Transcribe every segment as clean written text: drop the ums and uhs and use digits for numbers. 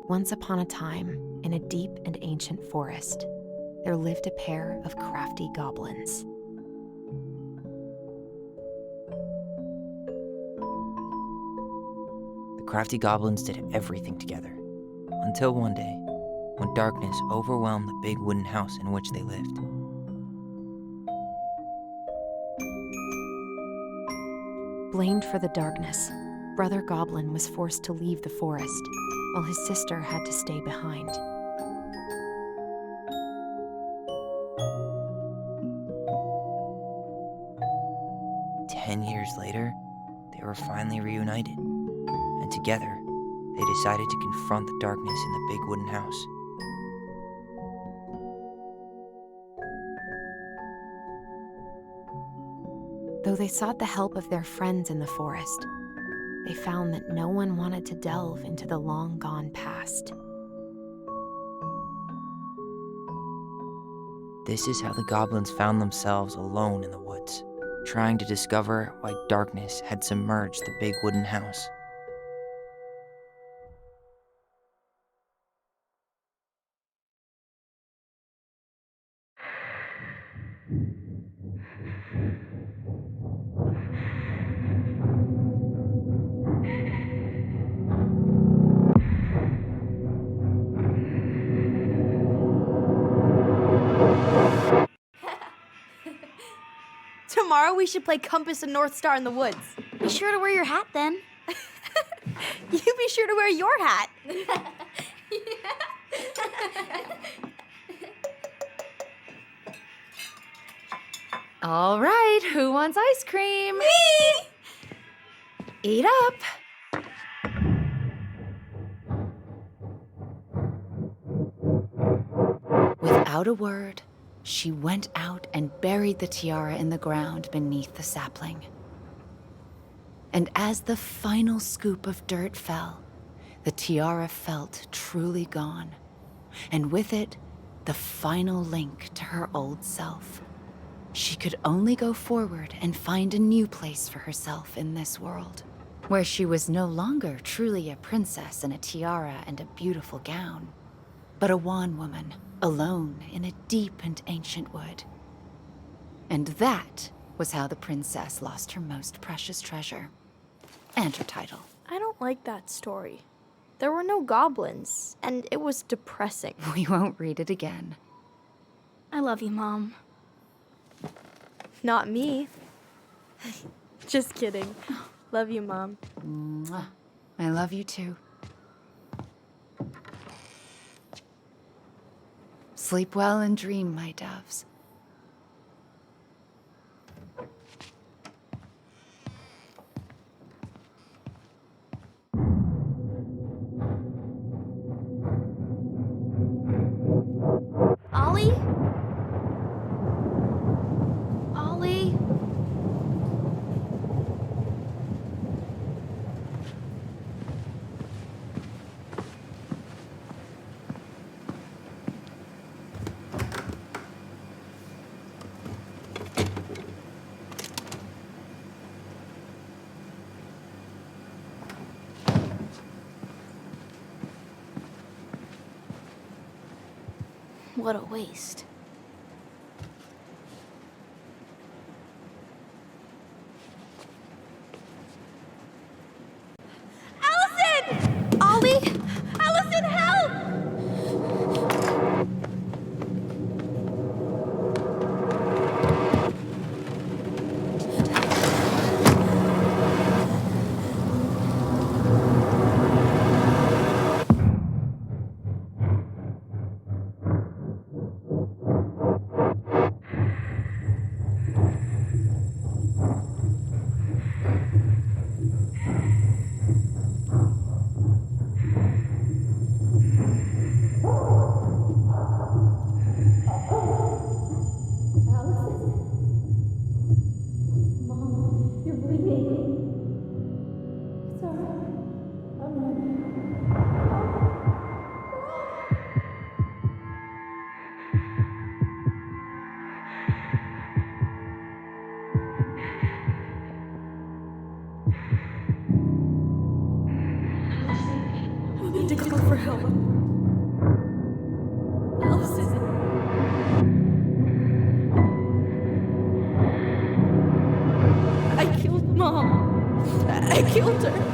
Once upon a time, in a deep and ancient forest, there lived a pair of crafty goblins. The crafty goblins did everything together, until one day, when darkness overwhelmed the big wooden house in which they lived. Blamed for the darkness, Brother Goblin was forced to leave the forest, while his sister had to stay behind. "10 years later, they were finally reunited, and together, they decided to confront the darkness in the big wooden house. Though they sought the help of their friends in the forest, they found that no one wanted to delve into the long-gone past. This is how the goblins found themselves alone in the woods, trying to discover why darkness had submerged the big wooden house. Tomorrow we should play Compass and North Star in the woods. Be sure to wear your hat then. You be sure to wear your hat. All right, who wants ice cream? Me! Eat up. Without a word, she went out and buried the tiara in the ground beneath the sapling. And as the final scoop of dirt fell, the tiara felt truly gone, and with it, the final link to her old self. She could only go forward and find a new place for herself in this world, where she was no longer truly a princess in a tiara and a beautiful gown, but a wan woman, alone in a deep and ancient wood. And that was how the princess lost her most precious treasure, and her title. I don't like that story. There were no goblins, and it was depressing. We won't read it again. I love you, Mom. Not me. Just kidding. Love you, Mom. Mwah. I love you too. Sleep well and dream, my doves. Ollie? Ollie? What a waste. Allison! Ollie! Allison, help! need to call for help. Allison. I killed Mom. I killed her.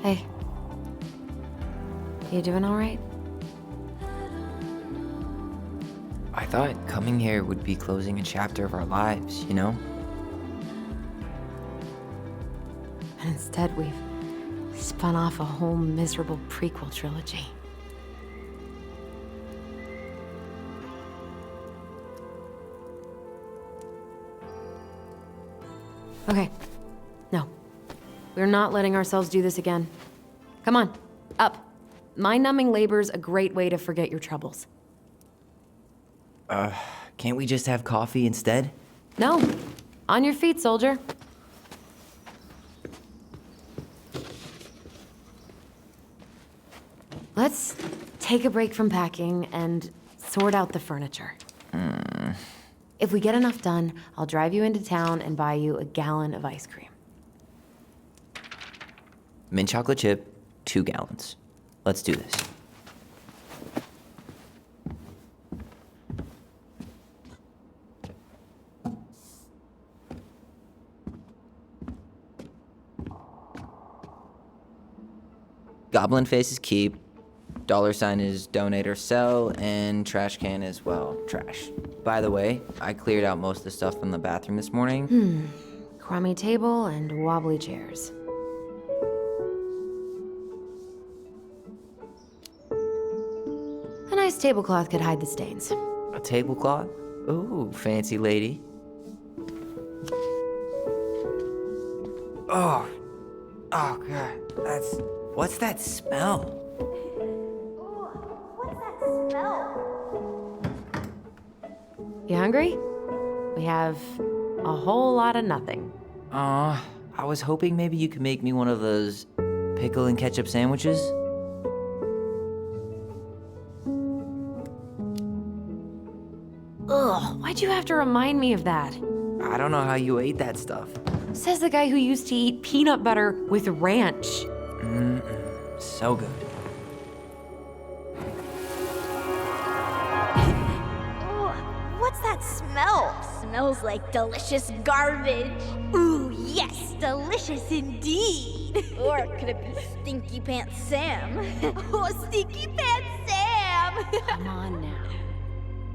Hey. You doing all right? I thought coming here would be closing a chapter of our lives, you know? And instead, we've spun off a whole miserable prequel trilogy. Okay. No. We're not letting ourselves do this again. Come on, up. Mind-numbing labor's a great way to forget your troubles. Can't we just have coffee instead? No. On your feet, soldier. Let's take a break from packing and sort out the furniture. If we get enough done, I'll drive you into town and buy you a gallon of ice cream. Mint chocolate chip, 2 gallons. Let's do this. Goblin face is keep, $ is donate or sell, and trash can is, well, trash. By the way, I cleared out most of the stuff from the bathroom this morning. Crummy table and wobbly chairs. A nice tablecloth could hide the stains. A tablecloth? Ooh, fancy lady. Oh, oh God, what's that smell? What's that smell? You hungry? We have a whole lot of nothing. I was hoping maybe you could make me one of those pickle and ketchup sandwiches. Ugh, why'd you have to remind me of that? I don't know how you ate that stuff. Says the guy who used to eat peanut butter with ranch. So good. What's that smell? Smells like delicious garbage. Ooh, yes, delicious indeed. Or could it be Stinky Pants Sam? Oh, Stinky Pants Sam! Come on now.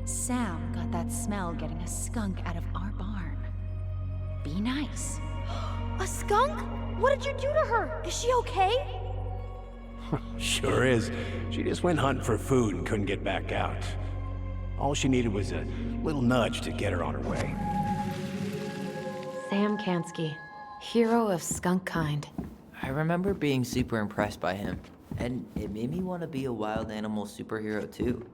Sam got that smell getting a skunk out of our barn. Be nice. A skunk? What did you do to her? Is she okay? Sure is. She just went hunting for food and couldn't get back out. All she needed was a little nudge to get her on her way. Sam Kansky, hero of skunk kind. I remember being super impressed by him, and it made me want to be a wild animal superhero too.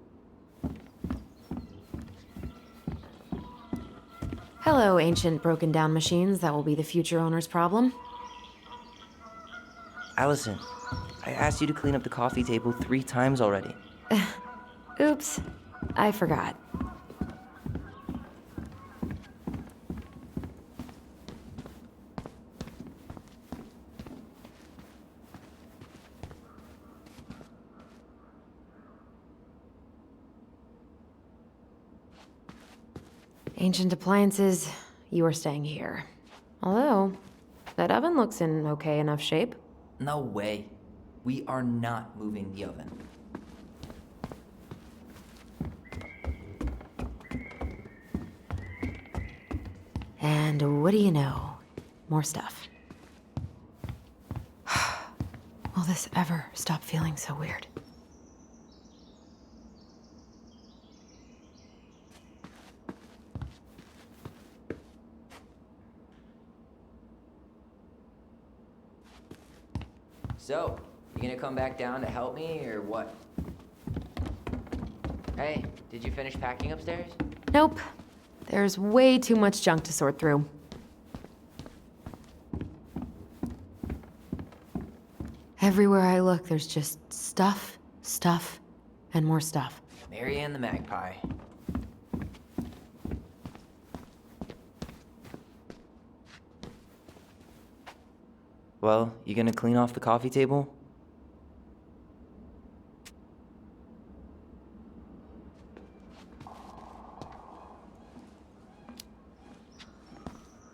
Hello, ancient broken down machines that will be the future owner's problem. Allison, I asked you to clean up the coffee table 3 times already. Oops, I forgot. Ancient appliances, you are staying here. Although, that oven looks in okay enough shape. No way. We are not moving the oven. And what do you know? More stuff. Will this ever stop feeling so weird? So, you gonna come back down to help me, or what? Hey, did you finish packing upstairs? Nope. There's way too much junk to sort through. Everywhere I look, there's just stuff, stuff, and more stuff. Mary Ann the Magpie. Well, you gonna clean off the coffee table?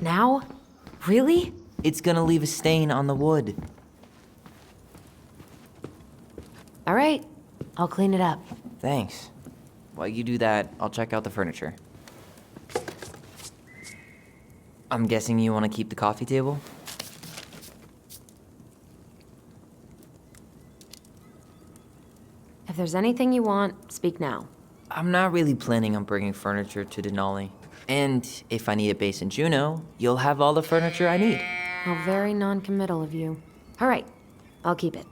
Now? Really? It's gonna leave a stain on the wood. All right, I'll clean it up. Thanks. While you do that, I'll check out the furniture. I'm guessing you want to keep the coffee table? If there's anything you want, speak now. I'm not really planning on bringing furniture to Denali. And if I need a base in Juneau, you'll have all the furniture I need. How very non-committal of you. All right, I'll keep it.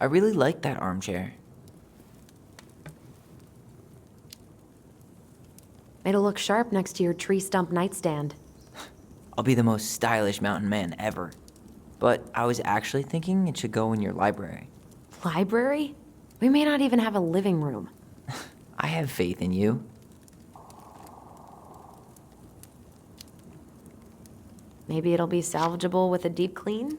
I really like that armchair. It'll look sharp next to your tree stump nightstand. I'll be the most stylish mountain man ever. But I was actually thinking it should go in your library. Library? We may not even have a living room. I have faith in you. Maybe it'll be salvageable with a deep clean?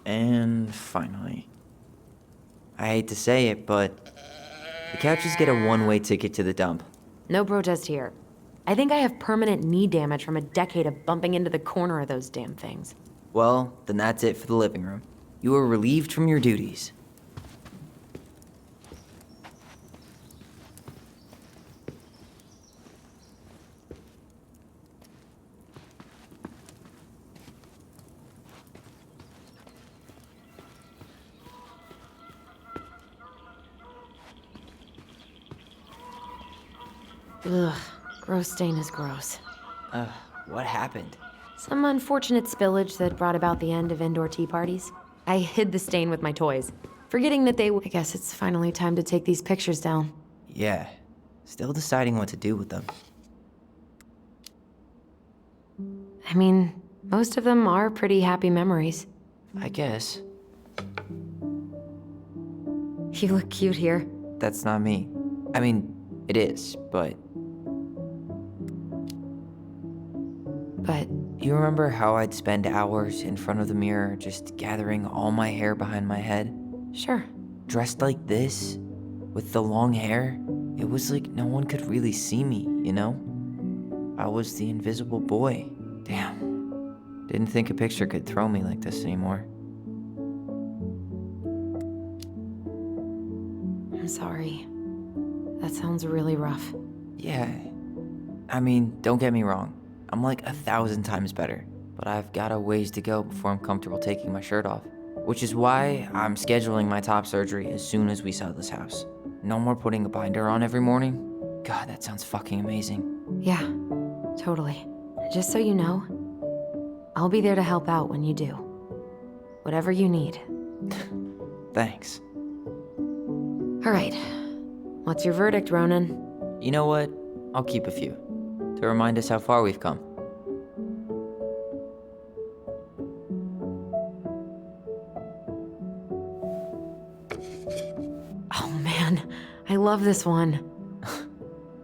And finally, I hate to say it, but the couches get a one-way ticket to the dump. No protest here. I think I have permanent knee damage from a decade of bumping into the corner of those damn things. Well, then that's it for the living room. You are relieved from your duties. Ugh, gross stain is gross. What happened? Some unfortunate spillage that brought about the end of indoor tea parties. I hid the stain with my toys, forgetting that I guess it's finally time to take these pictures down. Yeah, still deciding what to do with them. I mean, most of them are pretty happy memories. I guess. You look cute here. That's not me. I mean, it is, but... But You remember how I'd spend hours in front of the mirror just gathering all my hair behind my head? sure. Dressed like this, with the long hair, it was like no one could really see me, you know? I was the invisible boy. Damn. Didn't think a picture could throw me like this anymore. I'm sorry. That sounds really rough. Yeah. I mean, don't get me wrong. I'm like 1,000 times better. But I've got a ways to go before I'm comfortable taking my shirt off. Which is why I'm scheduling my top surgery as soon as we sell this house. No more putting a binder on every morning. God, that sounds fucking amazing. Yeah, totally. Just so you know, I'll be there to help out when you do. Whatever you need. Thanks. All right. What's your verdict, Ronan? You know what? I'll keep a few. To remind us how far we've come. Oh man, I love this one.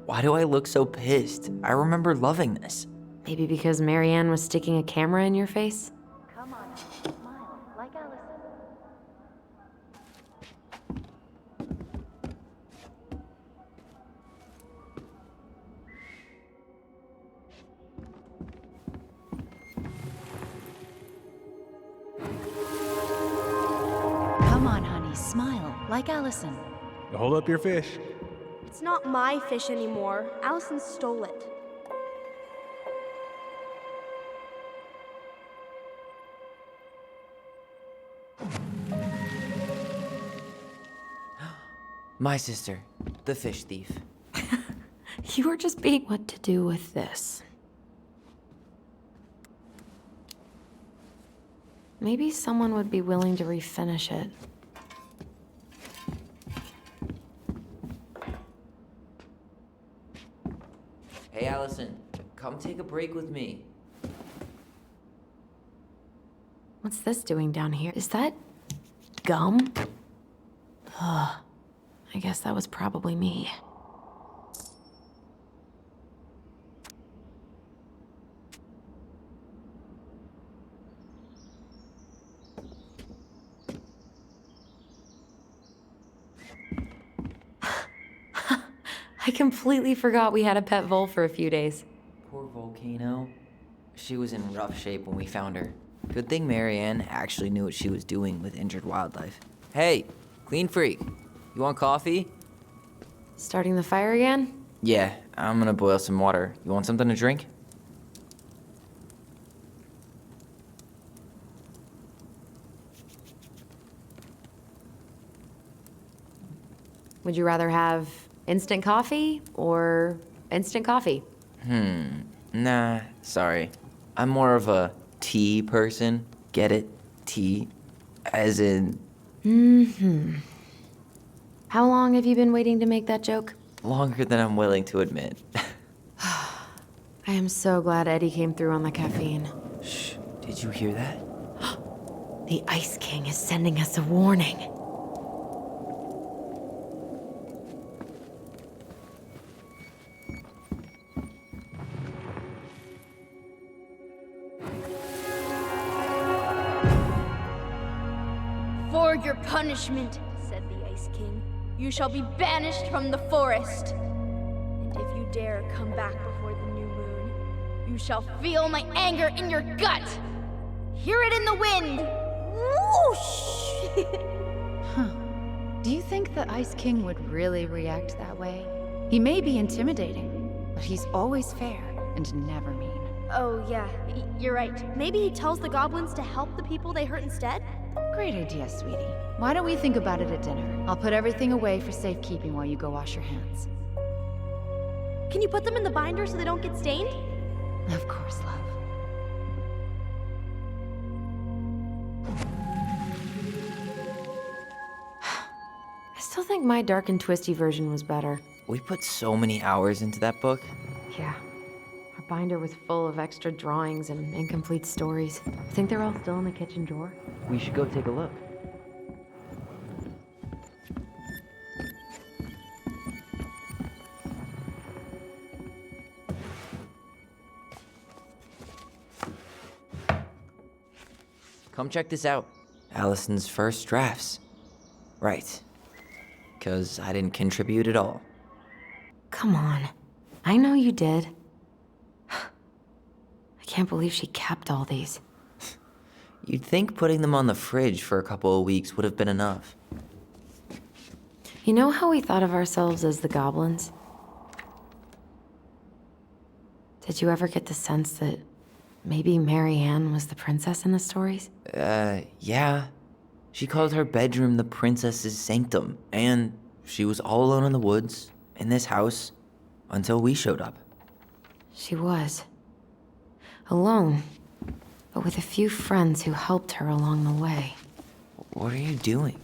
Why do I look so pissed? I remember loving this. Maybe because Marianne was sticking a camera in your face? Come on, smile like Allison. Come on, honey, smile like Allison. Hold up your fish. It's not my fish anymore. Allison stole it. My sister, the fish thief. You were just being what to do with this. Maybe someone would be willing to refinish it. Hey, Allison, come take a break with me. What's this doing down here? Is that gum? Ugh. I guess that was probably me. I completely forgot we had a pet vole for a few days. Poor Volcano. She was in rough shape when we found her. Good thing Marianne actually knew what she was doing with injured wildlife. Hey, clean freak. You want coffee? Starting the fire again? Yeah, I'm gonna boil some water. You want something to drink? Would you rather have instant coffee or instant coffee? Nah, sorry. I'm more of a tea person. Get it? Tea. As in, How long have you been waiting to make that joke? longer than I'm willing to admit. I am so glad Eddie came through on the caffeine. Shh, did you hear that? The Ice King is sending us a warning. For your punishment, said the Ice King, you shall be banished from the forest. And if you dare come back before the new moon, you shall feel my anger in your gut. Hear it in the wind. Whoosh! Do you think the Ice King would really react that way? He may be intimidating, but he's always fair and never mean. Oh, yeah, you're right. Maybe he tells the goblins to help the people they hurt instead? Great idea, sweetie. Why don't we think about it at dinner? I'll put everything away for safekeeping while you go wash your hands. Can you put them in the binder so they don't get stained? Of course, love. I still think my dark and twisty version was better. We put so many hours into that book. Yeah. Our binder was full of extra drawings and incomplete stories. Think they're all still in the kitchen drawer? We should go take a look. Come check this out. Allison's first drafts. Right. 'Cause I didn't contribute at all. Come on. I know you did. I can't believe she kept all these. You'd think putting them on the fridge for a couple of weeks would have been enough. You know how we thought of ourselves as the goblins? Did you ever get the sense that maybe Mary Ann was the princess in the stories? Yeah. She called her bedroom the princess's sanctum, and she was all alone in the woods, in this house, until we showed up. She was. Alone, but with a few friends who helped her along the way. What are you doing?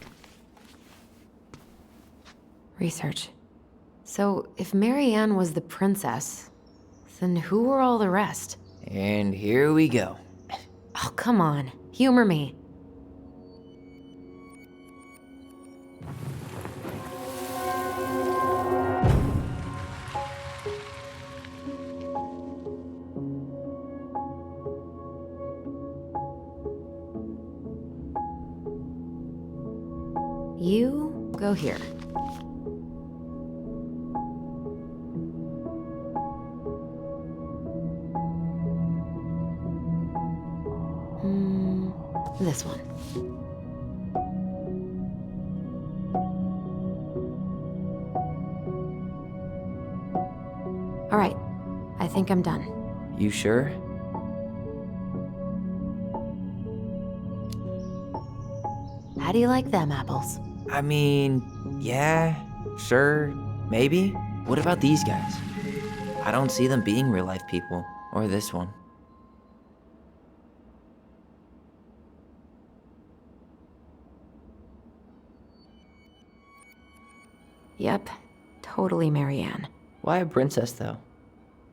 Research. So, if Mary Ann was the princess, then who were all the rest? And here we go. Oh, come on. Humor me. You go here. This one. All right, I think I'm done. You sure? How do you like them apples? I mean, yeah, sure, maybe. What about these guys? I don't see them being real life people, or this one. Yep, totally Mary Ann. Why a princess, though?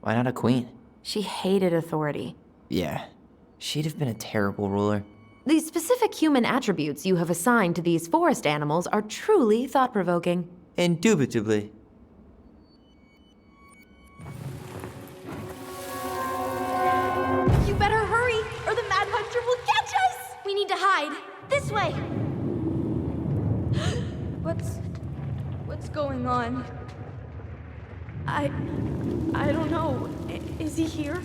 Why not a queen? She hated authority. Yeah, she'd have been a terrible ruler. The specific human attributes you have assigned to these forest animals are truly thought-provoking. Indubitably. You better hurry, or the Mad Hunter will catch us! We need to hide. This way! What's going on? I don't know. Is he here?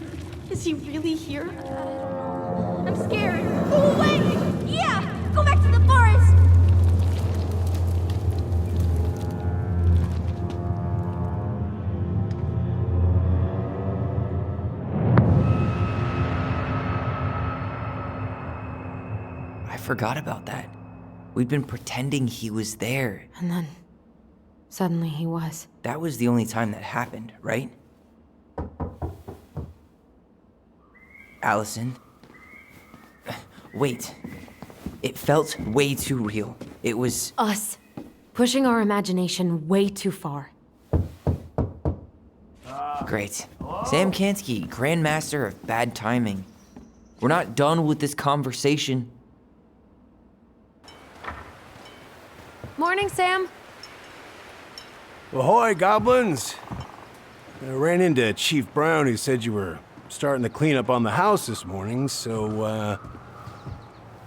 Is he really here? I don't know. I'm scared. Go away! Yeah! Go back to the forest! I forgot about that. We'd been pretending he was there. And then, suddenly he was. That was the only time that happened, right? Allison? Wait. It felt way too real. It was... Us. Pushing our imagination way too far. Great. Sam Kansky, Grandmaster of Bad Timing. We're not done with this conversation. Morning, Sam. Ahoy, goblins! I ran into Chief Brown, who said you were starting the cleanup on the house this morning, so,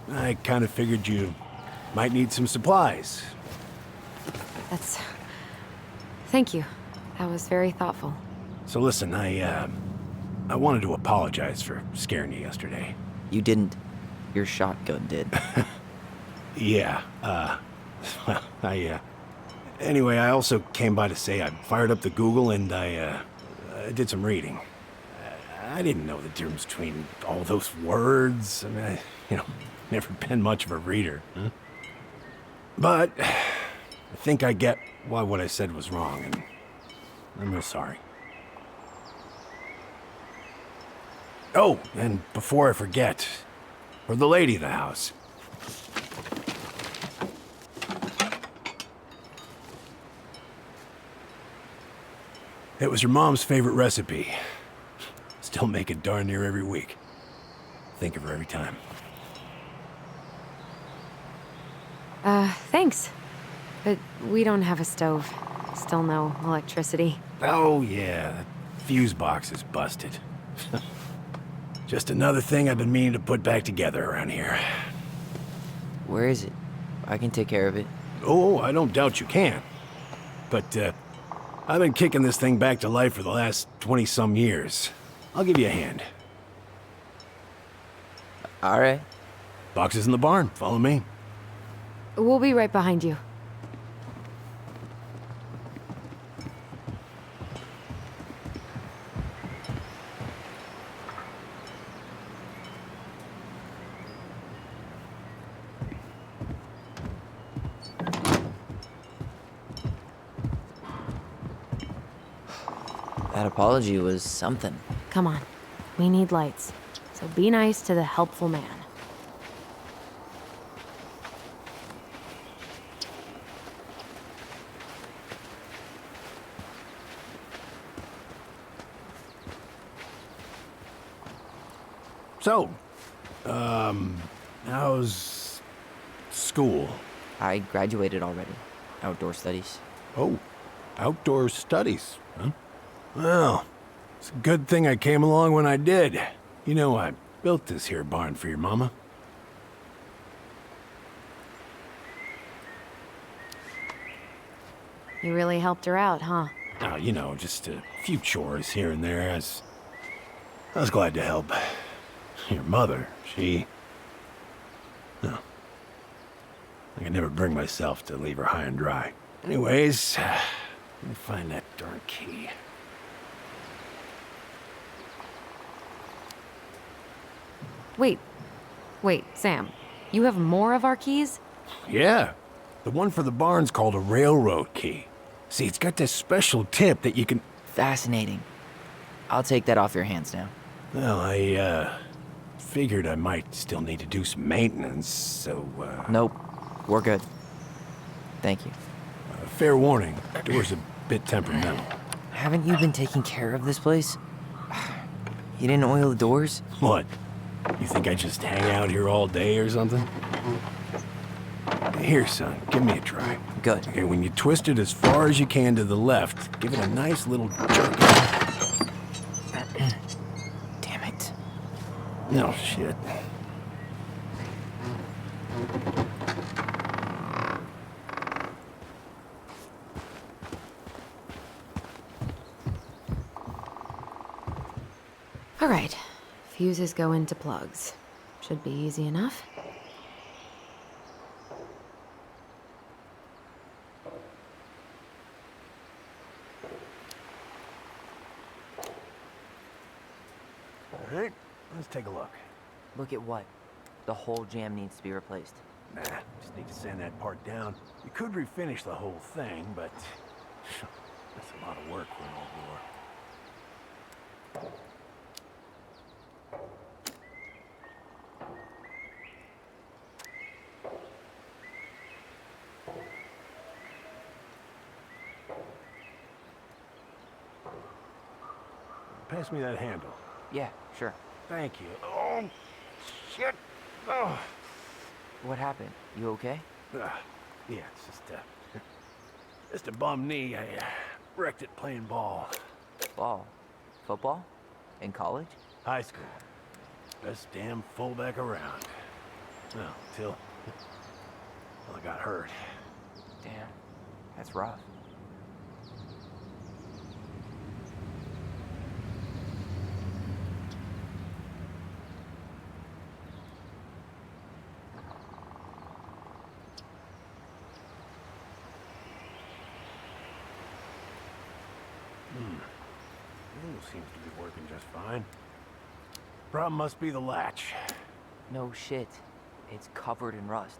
I kind of figured you might need some supplies. That's... Thank you. That was very thoughtful. So listen, I wanted to apologize for scaring you yesterday. You didn't. Your shotgun did. Yeah, well, anyway, I also came by to say I fired up the Google and I did some reading. I didn't know the difference between all those words. I mean, never been much of a reader. Huh? But I think I get why what I said was wrong, and I'm real sorry. Oh, and before I forget, for the lady of the house. It was her mom's favorite recipe. Still make it darn near every week. Think of her every time. Thanks. But we don't have a stove. Still no electricity. Oh, yeah, that fuse box is busted. Just another thing I've been meaning to put back together around here. Where is it? I can take care of it. Oh, I don't doubt you can. But, I've been kicking this thing back to life for the last 20-some years. I'll give you a hand. All right. Box is in the barn. Follow me. We'll be right behind you. That apology was something. Come on. We need lights. So be nice to the helpful man. So, how's school? I graduated already. Outdoor studies. Oh, outdoor studies, huh? Well, it's a good thing I came along when I did. You know, I built this here barn for your mama. You really helped her out, huh? Now, you know, just a few chores here and there. I was glad to help. Your mother, she... No. I could never bring myself to leave her high and dry. Anyways, let me find that darn key. Wait, Sam. You have more of our keys? Yeah. The one for the barn's called a railroad key. See, it's got this special tip that you can... Fascinating. I'll take that off your hands now. Well, I, figured I might still need to do some maintenance, so, Nope. We're good. Thank you. fair warning, door's a bit temperamental. Haven't you been taking care of this place? You didn't oil the doors? What? You think I just hang out here all day or something? Here, son, give me a try. Good. Okay, when you twist it as far as you can to the left, give it a nice little jerk. Damn it. No shit. All right. Fuses go into plugs. Should be easy enough. All right, let's take a look. Look at what? The whole jam needs to be replaced. Nah, just need to sand that part down. You could refinish the whole thing, but that's a lot of work for an old door. Pass me that handle. Yeah, sure. Thank you. Oh, shit. Oh. What happened? You okay? Yeah, it's just a bum knee. I wrecked it playing ball. Ball? Football? In college? High school. Best damn fullback around. Well, till I got hurt. Damn. That's rough. Seems to be working just fine. Problem must be the latch. No shit. It's covered in rust.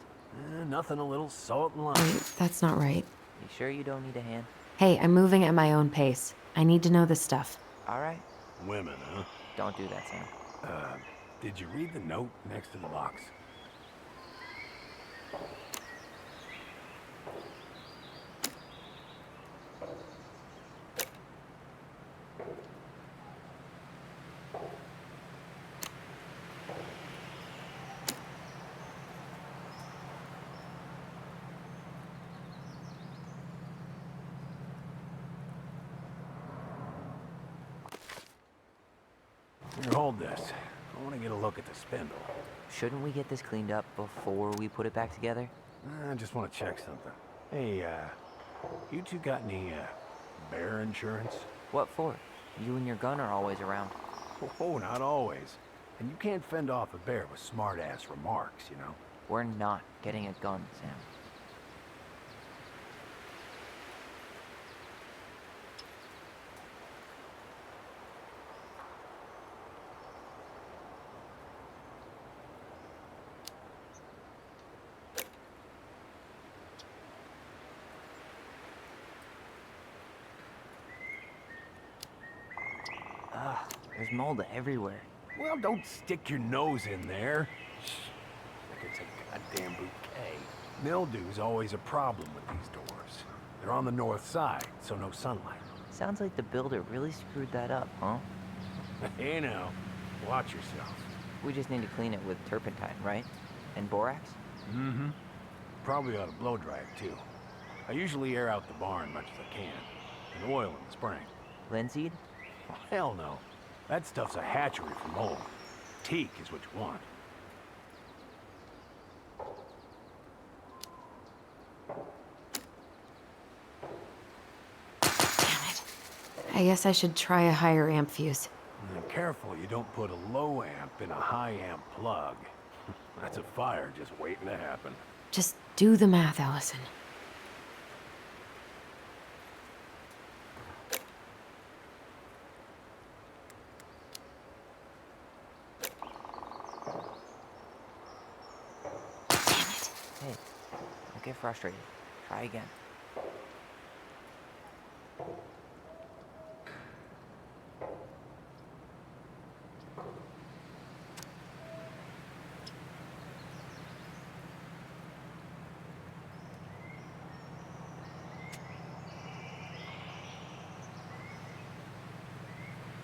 Nothing a little salt and lime. Wait, that's not right. You sure you don't need a hand? Hey, I'm moving at my own pace. I need to know this stuff. All right. Women, huh? Don't do that, Sam. Did you read the note next to the box? Here, hold this. I want to get a look at the spindle. Shouldn't we get this cleaned up before we put it back together? I just want to check something. Hey, you two got any, bear insurance? What for? You and your gun are always around. Oh, not always. And you can't fend off a bear with smart-ass remarks, you know? We're not getting a gun, Sam. Ugh, there's mold everywhere. Well, don't stick your nose in there. Like it's a goddamn bouquet. Mildew's always a problem with these doors. They're on the north side, so no sunlight. Sounds like the builder really screwed that up, huh? Hey now, watch yourself. We just need to clean it with turpentine, right? And borax? Mm-hmm. Probably ought to blow dry it, too. I usually air out the barn much as I can. And oil in the spring. Linseed? Oh, hell no. That stuff's a hatchery for mold. Teak is what you want. I guess I should try a higher amp fuse. And careful you don't put a low amp in a high amp plug. That's a fire just waiting to happen. Just do the math, Allison. Hey, don't get frustrated. Try again.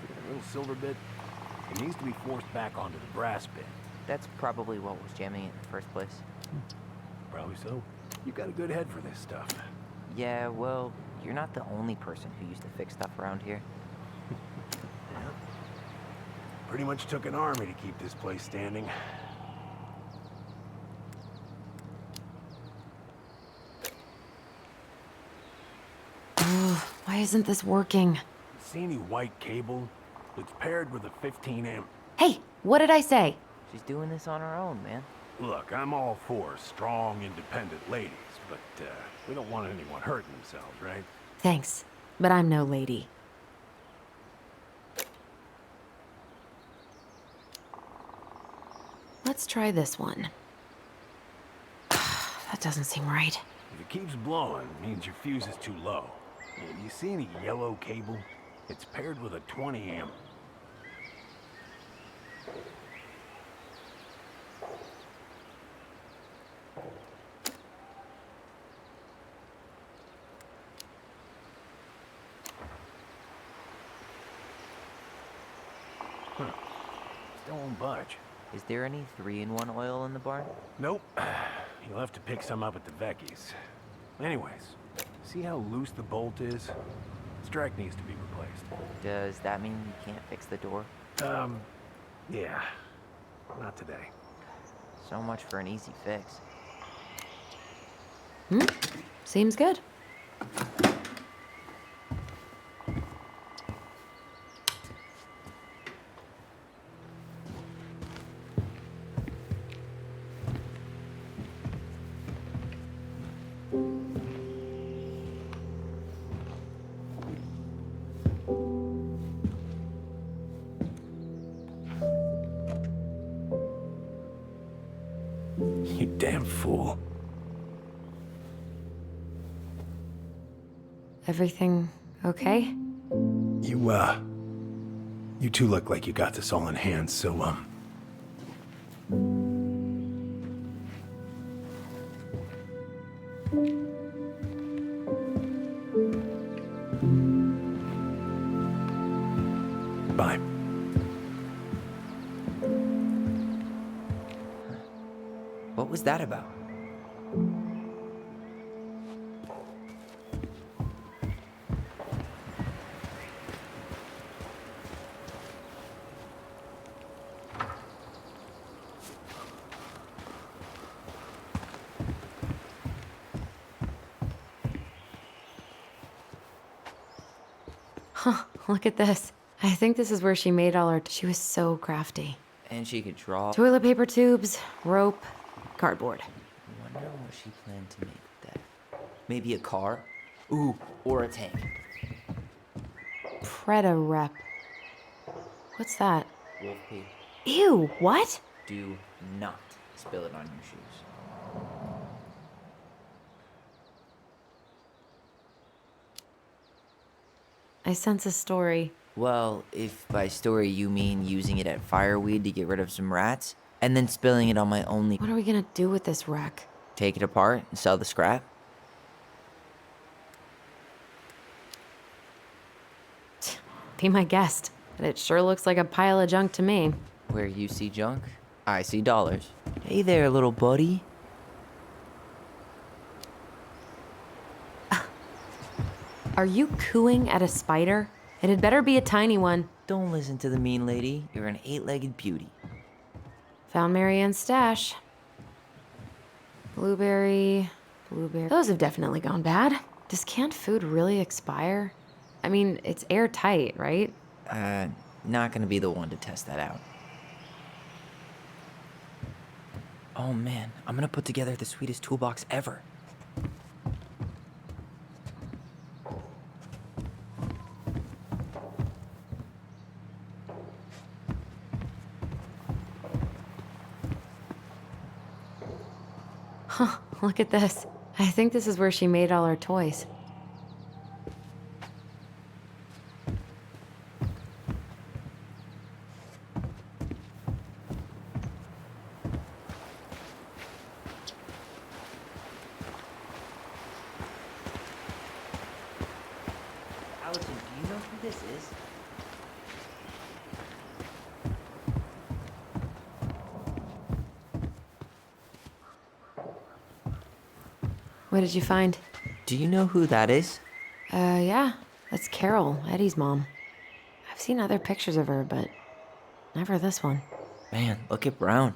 See that little silver bit? It needs to be forced back onto the brass bit. That's probably what was jamming it in the first place. Probably so. You got a good head for this stuff. Yeah, well, you're not the only person who used to fix stuff around here. Yeah. Pretty much took an army to keep this place standing. Why isn't this working? See any white cable? It's paired with a 15 amp. Hey, what did I say? She's doing this on her own, man. Look, I'm all for strong, independent ladies, but we don't want anyone hurting themselves, right? Thanks, but I'm no lady. Let's try this one. That doesn't seem right. If it keeps blowing, it means your fuse is too low. You see any yellow cable? It's paired with a 20 amp. Huh. Still won't budge. Is there any 3-in-1 oil in the barn? Nope. You'll have to pick some up at the Vecchi's. Anyways, see how loose the bolt is? Strike needs to be replaced. Does that mean you can't fix the door? Yeah. Not today. So much for an easy fix. Seems good. You damn fool. Everything okay? You You two look like you got this all in hand, so, bye. What was that about? Huh, look at this. I think this is where she made all her. She was so crafty. And she could draw. Toilet paper tubes, rope, cardboard. I wonder what she planned to make with that. Maybe a car? Ooh, or a tank. Preda rep. What's that? Wolf pee. Ew, what? Do not spill it on your shoes. I sense a story. Well, if by story you mean using it at fireweed to get rid of some rats, and then spilling it on my only... What are we gonna do with this wreck? Take it apart and sell the scrap? Be my guest. But it sure looks like a pile of junk to me. Where you see junk, I see dollars. Hey there, little buddy. Are you cooing at a spider? It had better be a tiny one. Don't listen to the mean lady. You're an 8-legged beauty. Found Marianne's stash. Blueberry. Those have definitely gone bad. Does canned food really expire? I mean, it's airtight, right? Not gonna be the one to test that out. Oh man, I'm gonna put together the sweetest toolbox ever. Huh, look at this. I think this is where she made all her toys. Allison, do you know who this is? What did you find? Do you know who that is? Yeah. That's Carol, Eddie's mom. I've seen other pictures of her, but never this one. Man, look at Brown.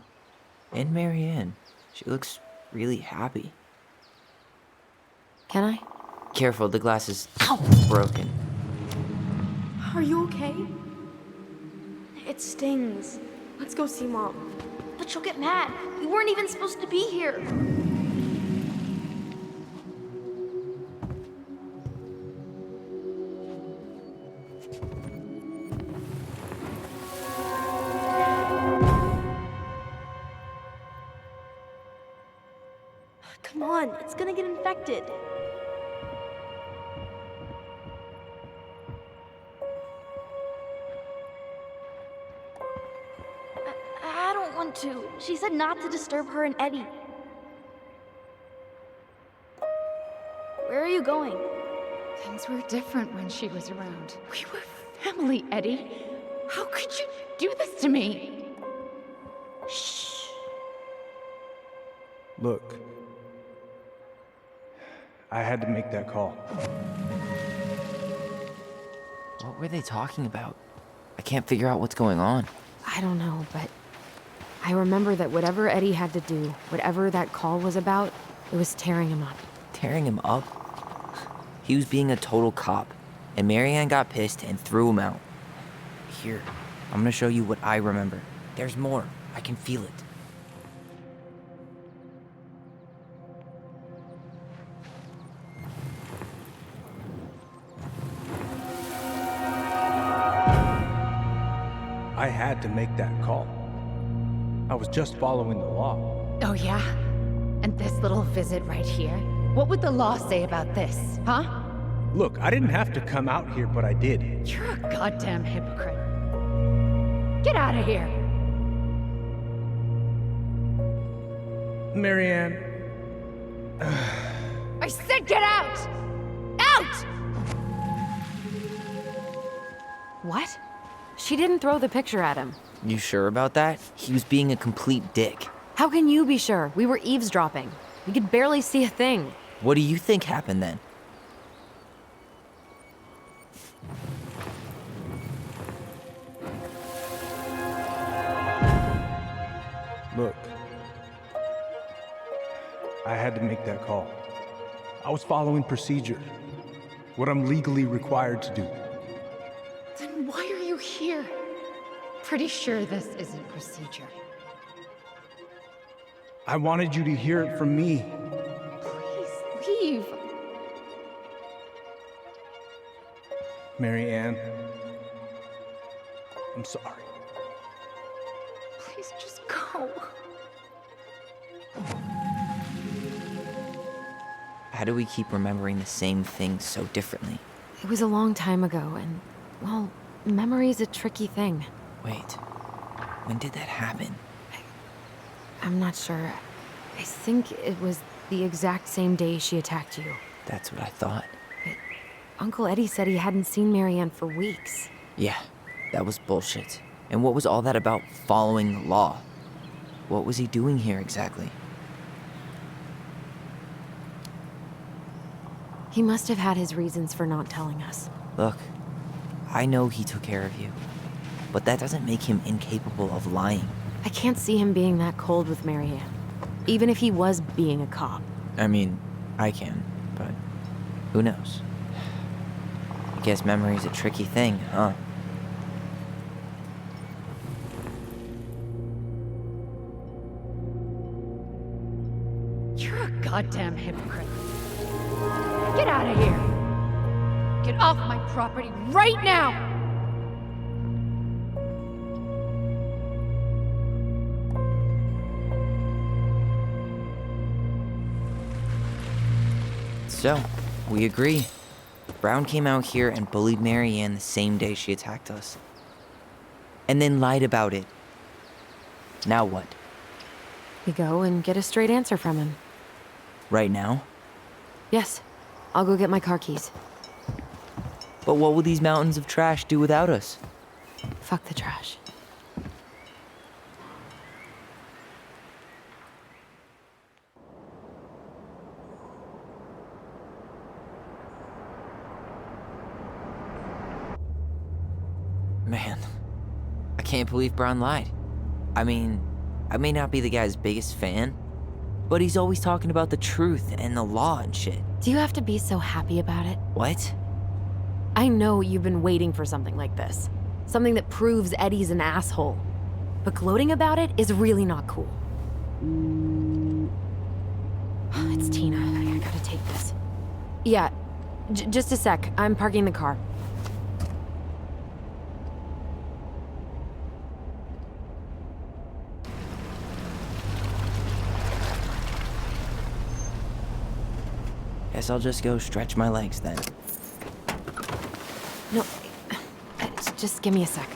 And Marianne. She looks really happy. Can I? Careful, the glass is broken. Are you okay? It stings. Let's go see Mom. But she'll get mad. We weren't even supposed to be here. Come on, it's gonna get infected. I don't want to. She said not to disturb her and Eddie. Where are you going? Things were different when she was around. We were family, Eddie. How could you do this to me? Shh. Look, I had to make that call. What were they talking about? I can't figure out what's going on. I don't know, but I remember that whatever Eddie had to do, whatever that call was about, it was tearing him up. Tearing him up? He was being a total cop, and Marianne got pissed and threw him out. Here, I'm gonna show you what I remember. There's more. I can feel it. I had to make that call. I was just following the law. Oh, yeah? And this little visit right here? What would the law say about this, huh? Look, I didn't have to come out here, but I did. You're a goddamn hypocrite. Get out of here! Marianne, I said get out! Out! What? She didn't throw the picture at him. You sure about that? He was being a complete dick. How can you be sure? We were eavesdropping. We could barely see a thing. What do you think happened then? look. I had to make that call. I was following procedure. What I'm legally required to do. Then why are you here? Pretty sure this isn't procedure. I wanted you to hear it from me. Please leave. Marianne, I'm sorry. Please just go. How do we keep remembering the same things so differently? It was a long time ago, and, well, memory's a tricky thing. Wait, when did that happen? I'm not sure. I think it was the exact same day she attacked you. That's what I thought. Uncle Eddie said he hadn't seen Marianne for weeks. Yeah, that was bullshit. And what was all that about following the law? What was he doing here exactly? He must have had his reasons for not telling us. Look, I know he took care of you, but that doesn't make him incapable of lying. I can't see him being that cold with Marianne, even if he was being a cop. I mean, I can, but who knows? I guess memory's a tricky thing, huh? You're a goddamn hypocrite. Get out of here! Get off my property right now! So, we agree. Brown came out here and bullied Marianne the same day she attacked us. And then lied about it. Now what? We go and get a straight answer from him. Right now? Yes, I'll go get my car keys. But what will these mountains of trash do without us? Fuck the trash. Man, I can't believe Brown lied. I mean, I may not be the guy's biggest fan, but he's always talking about the truth and the law and shit. Do you have to be so happy about it? What? I know you've been waiting for something like this. Something that proves Eddie's an asshole. But gloating about it is really not cool. It's Tina. I gotta take this. Yeah, just a sec. I'm parking the car. Guess I'll just go stretch my legs then. No, just give me a sec.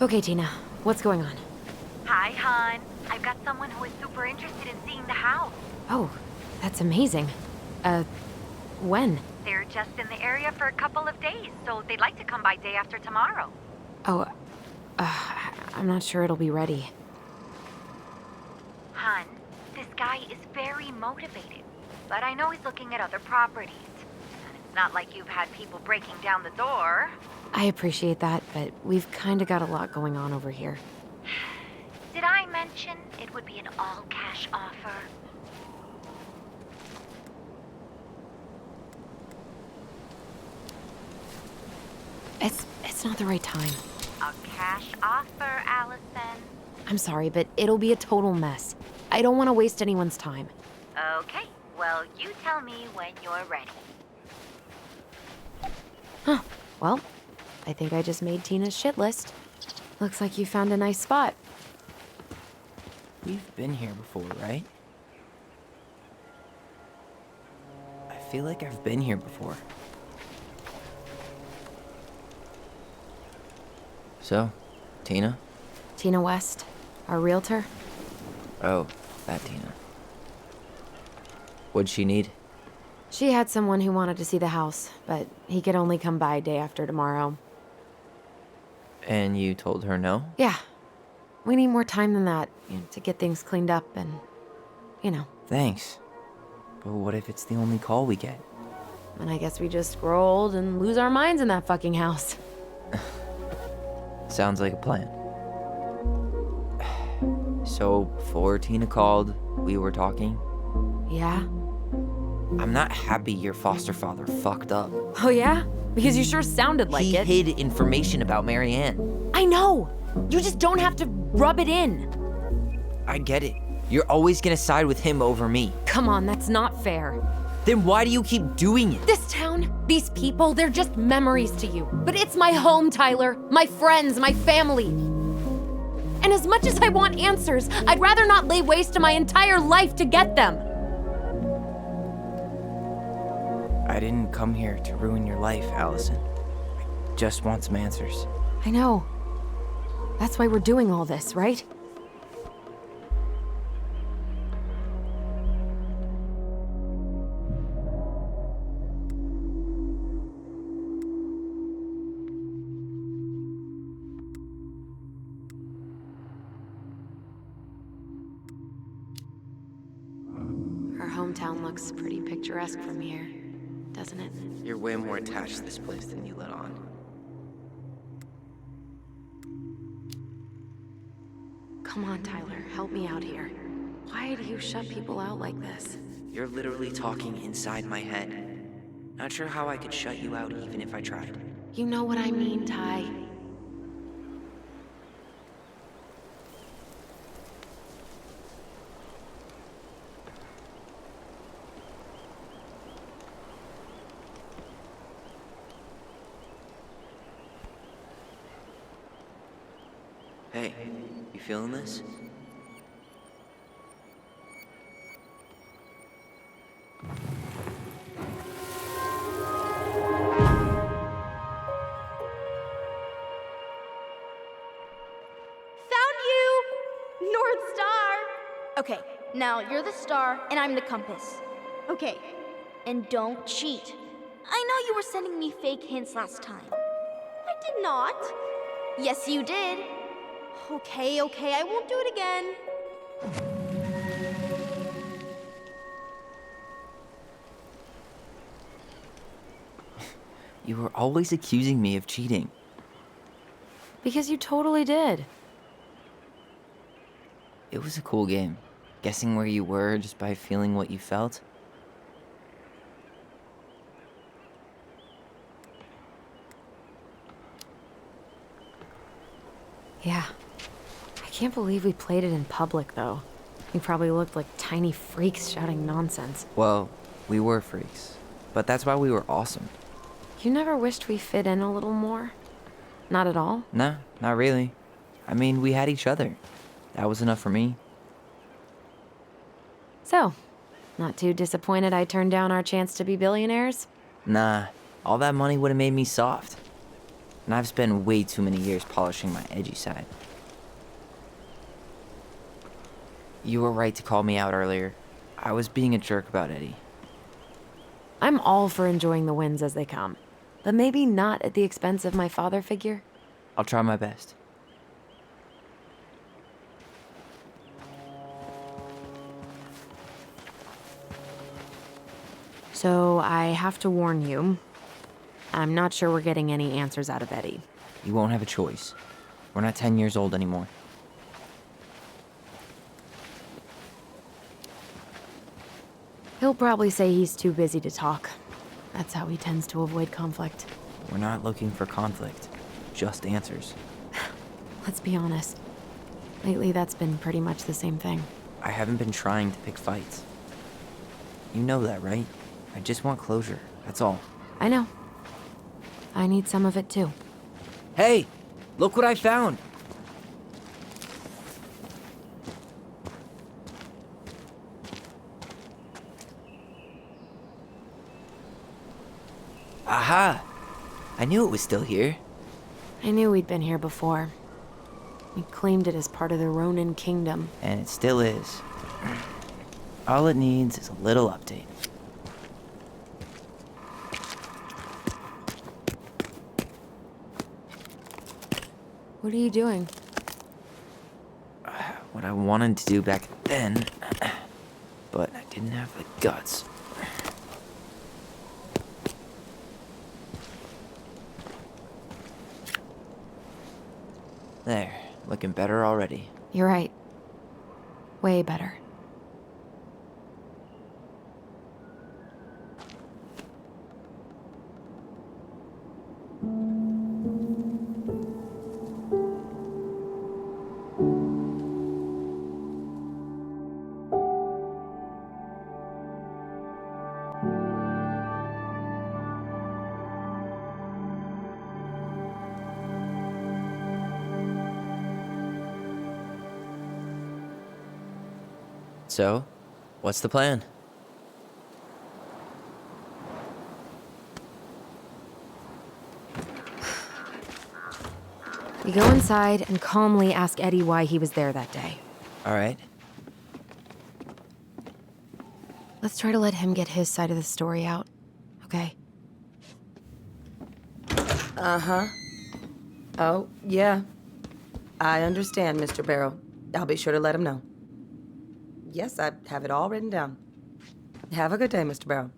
Okay, Tina, what's going on? Hi, hon. I've got someone who is super interested in seeing the house. Oh, that's amazing. When? They're just in the area for a couple of days, so they'd like to come by day after tomorrow. Oh, I'm not sure it'll be ready. Hun, this guy is very motivated, but I know he's looking at other properties. And it's not like you've had people breaking down the door. I appreciate that, but we've kind of got a lot going on over here. Did I mention it would be an all-cash offer? It's not the right time. A cash offer, Allison. I'm sorry, but it'll be a total mess. I don't want to waste anyone's time. Okay, well, you tell me when you're ready. Huh. Well, I think I just made Tina's shit list. Looks like you found a nice spot. We've been here before, right? feel like I've been here before. So, Tina? Tina West, our realtor. Oh, that Tina. What'd she need? She had someone who wanted to see the house, but he could only come by day after tomorrow. And you told her no? Yeah. We need more time than that, to get things cleaned up and, Thanks. But what if it's the only call we get? And I guess we just grow old and lose our minds in that fucking house. Sounds like a plan. So, before Tina called, we were talking. Yeah? I'm not happy your foster father fucked up. Oh yeah? Because you sure sounded like He it. hid information about Marianne. I know! You just don't have to rub it in. I get it. You're always gonna side with him over me. Come on, that's not fair. Then why do you keep doing it? This town, these people, they're just memories to you. But it's my home, Tyler. My friends, my family. And as much as I want answers, I'd rather not lay waste to my entire life to get them. I didn't come here to ruin your life, Allison. I just want some answers. I know. That's why we're doing all this, right? Our hometown looks pretty picturesque from here, doesn't it? You're way more attached to this place than you let on. Come on, Tyler, help me out here. Why do you shut people out like this? You're literally talking inside my head. Not sure how I could shut you out even if I tried. You know what I mean, Ty. Hey, you feeling this? Found you! North Star! Okay, now you're the star and I'm the compass. Okay, and don't cheat. I know you were sending me fake hints last time. I did not. Yes, you did. Okay, I won't do it again. You were always accusing me of cheating. Because you totally did. It was a cool game. Guessing where you were just by feeling what you felt. Yeah. I can't believe we played it in public, though. We probably looked like tiny freaks shouting nonsense. Well, we were freaks. But that's why we were awesome. You never wished we fit in a little more? Not at all? Nah, not really. I mean, we had each other. That was enough for me. So, not too disappointed I turned down our chance to be billionaires? Nah, all that money would have made me soft. And I've spent way too many years polishing my edgy side. You were right to call me out earlier. I was being a jerk about Eddie. I'm all for enjoying the wins as they come, but maybe not at the expense of my father figure. I'll try my best. So I have to warn you, I'm not sure we're getting any answers out of Eddie. You won't have a choice. We're not 10 years old anymore. He'll probably say he's too busy to talk. That's how he tends to avoid conflict. We're not looking for conflict, just answers. Let's be honest. Lately, that's been pretty much the same thing. I haven't been trying to pick fights. You know that, right? I just want closure, that's all. I know. I need some of it too. Hey, look what I found! Aha! I knew it was still here. I knew we'd been here before. We claimed it as part of the Ronin kingdom. And it still is. All it needs is a little update. What are you doing? What I wanted to do back then, but I didn't have the guts. There, looking better already. You're right. Way better. So, what's the plan? We go inside and calmly ask Eddie why he was there that day. All right. Let's try to let him get his side of the story out, okay? Uh-huh. Oh, yeah. I understand, Mr. Barrow. I'll be sure to let him know. Yes, I have it all written down. Have a good day, Mr. Barrow.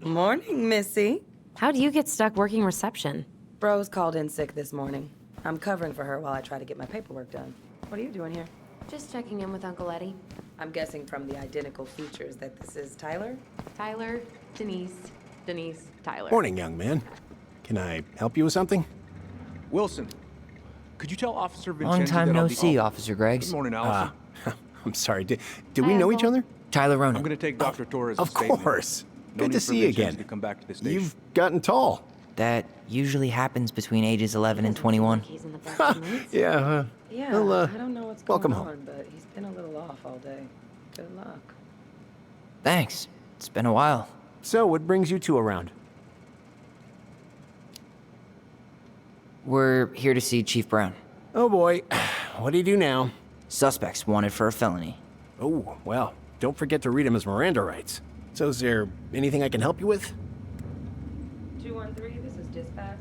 Morning, Missy. How do you get stuck working reception? Bro's called in sick this morning. I'm covering for her while I try to get my paperwork done. What are you doing here? Just checking in with Uncle Eddie. I'm guessing from the identical features that this is Tyler? Tyler, Denise, Tyler. Morning, young man. Can I help you with something? Wilson, could you tell Officer Vincenzi Long time that I'll no be- see, Oh, Officer Greggs. Good morning, Allison. I'm sorry, did we Hi, know each Uncle. other? Tyler Ronan. I'm going to take Dr. Torres' Of statement. course. No Good need to for see you Vincenzi again. to come back to the station. You've gotten tall. That usually happens between ages 11 and 21. He's in the back tonight. Yeah, Yeah, well, I don't know what's welcome going home. on, but he's been a little off all day. Good luck. Thanks. It's been a while. so what brings you two around? We're here to see Chief Brown. Oh boy, what do you do now? Suspects wanted for a felony. Oh, well, don't forget to read him his Miranda rights. So is there anything I can help you with? 213, this is dispatch.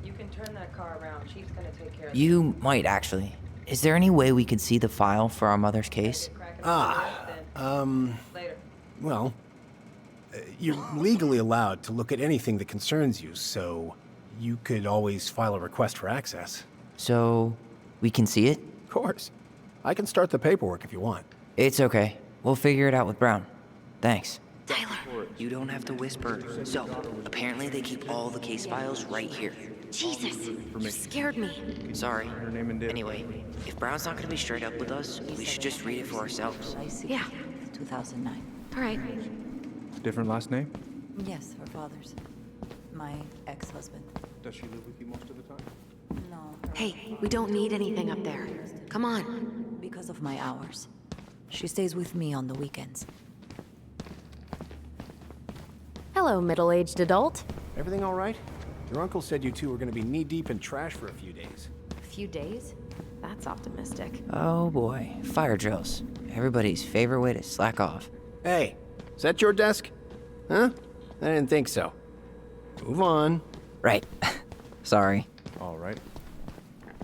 You can turn that car around. Chief's gonna take care of You might actually. Is there any way we could see the file for our mother's case? Later. Well, you're legally allowed to look at anything that concerns you, so you could always file a request for access. So, we can see it? Of course. I can start the paperwork if you want. It's okay. We'll figure it out with Brown. Thanks. Tyler, you don't have to whisper. So, apparently they keep all the case files right here. Jesus, you scared me. Sorry. Anyway, if Brown's not gonna be straight up with us, we should just read it for ourselves. Yeah, 2009. all right. Different last name? Yes, her father's. My ex-husband. Does she live with you most of the time? No. Hey, we don't need anything up there. Come on. Because of my hours. She stays with me on the weekends. Hello, middle-aged adult. Everything all right? Your uncle said you two were going to be knee-deep in trash for a few days. A few days? That's optimistic. Oh boy, fire drills. Everybody's favorite way to slack off. Hey, is that your desk? Huh? I didn't think so. Move on. Right. Sorry. All right.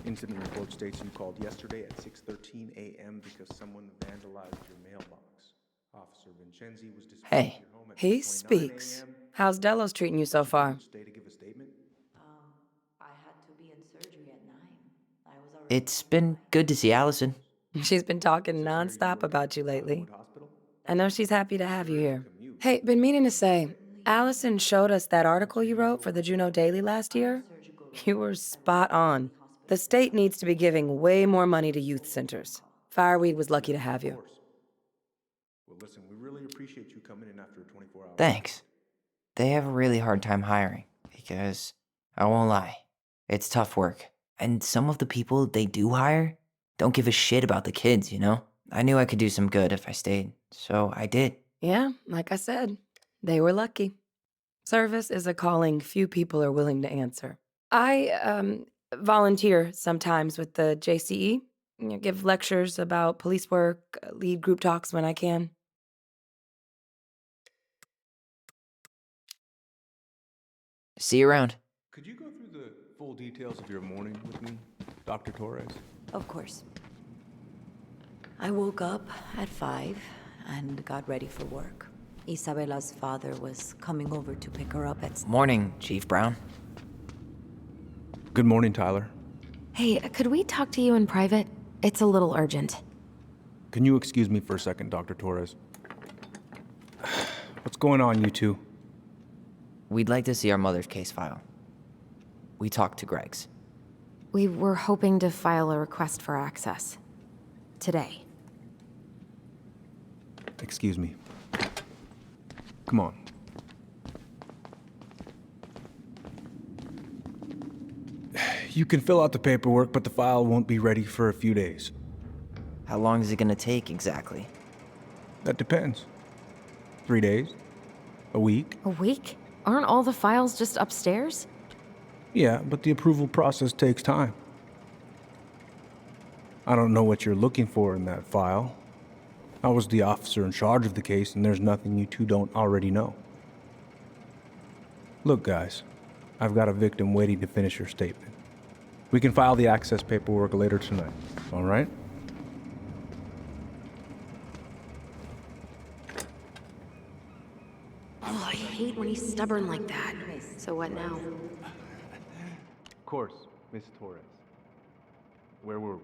Incident report states you called yesterday at 6:13 a.m. because someone vandalized your mailbox. Officer Vincenzi was dispatched Hey. to your home at He 6:29 speaks. a.m. How's Delos treating you so far? Stay to give a statement. I had to be in surgery at 9. I was already... It's been good to see Allison. She's been talking nonstop about you lately. I know she's happy to have you here. Hey, been meaning to say, Allison showed us that article you wrote for the Juneau Daily last year. You were spot on. The state needs to be giving way more money to youth centers. Fireweed was lucky to have you. Well, listen, we really appreciate you coming in after a 24-hour. Thanks. They have a really hard time hiring because, I won't lie, it's tough work. And some of the people they do hire don't give a shit about the kids, you know? I knew I could do some good if I stayed, so I did. Yeah, like I said, they were lucky. Service is a calling few people are willing to answer. I volunteer sometimes with the JCE, give lectures about police work, lead group talks when I can. See you around. Could you go through the full details of your morning with me, Dr. Torres? Of course. I woke up at 5 and got ready for work. Isabella's father was coming over to pick her up at... Morning, Chief Brown. Good morning, Tyler. Hey, could we talk to you in private? It's a little urgent. Can you excuse me for a second, Dr. Torres? What's going on, you two? We'd like to see our mother's case file. We talked to Greg's. We were hoping to file a request for access. Today. Excuse me. Come on. You can fill out the paperwork, but the file won't be ready for a few days. How long is it gonna take exactly? That depends. 3 days? A week? A week? Aren't all the files just upstairs? Yeah, but the approval process takes time. I don't know what you're looking for in that file. I was the officer in charge of the case, and there's nothing you two don't already know. Look, guys, I've got a victim waiting to finish her statement. We can file the access paperwork later tonight, all right? Oh, I hate when he's stubborn like that. So what now? Of course, Miss Torres. Where were we?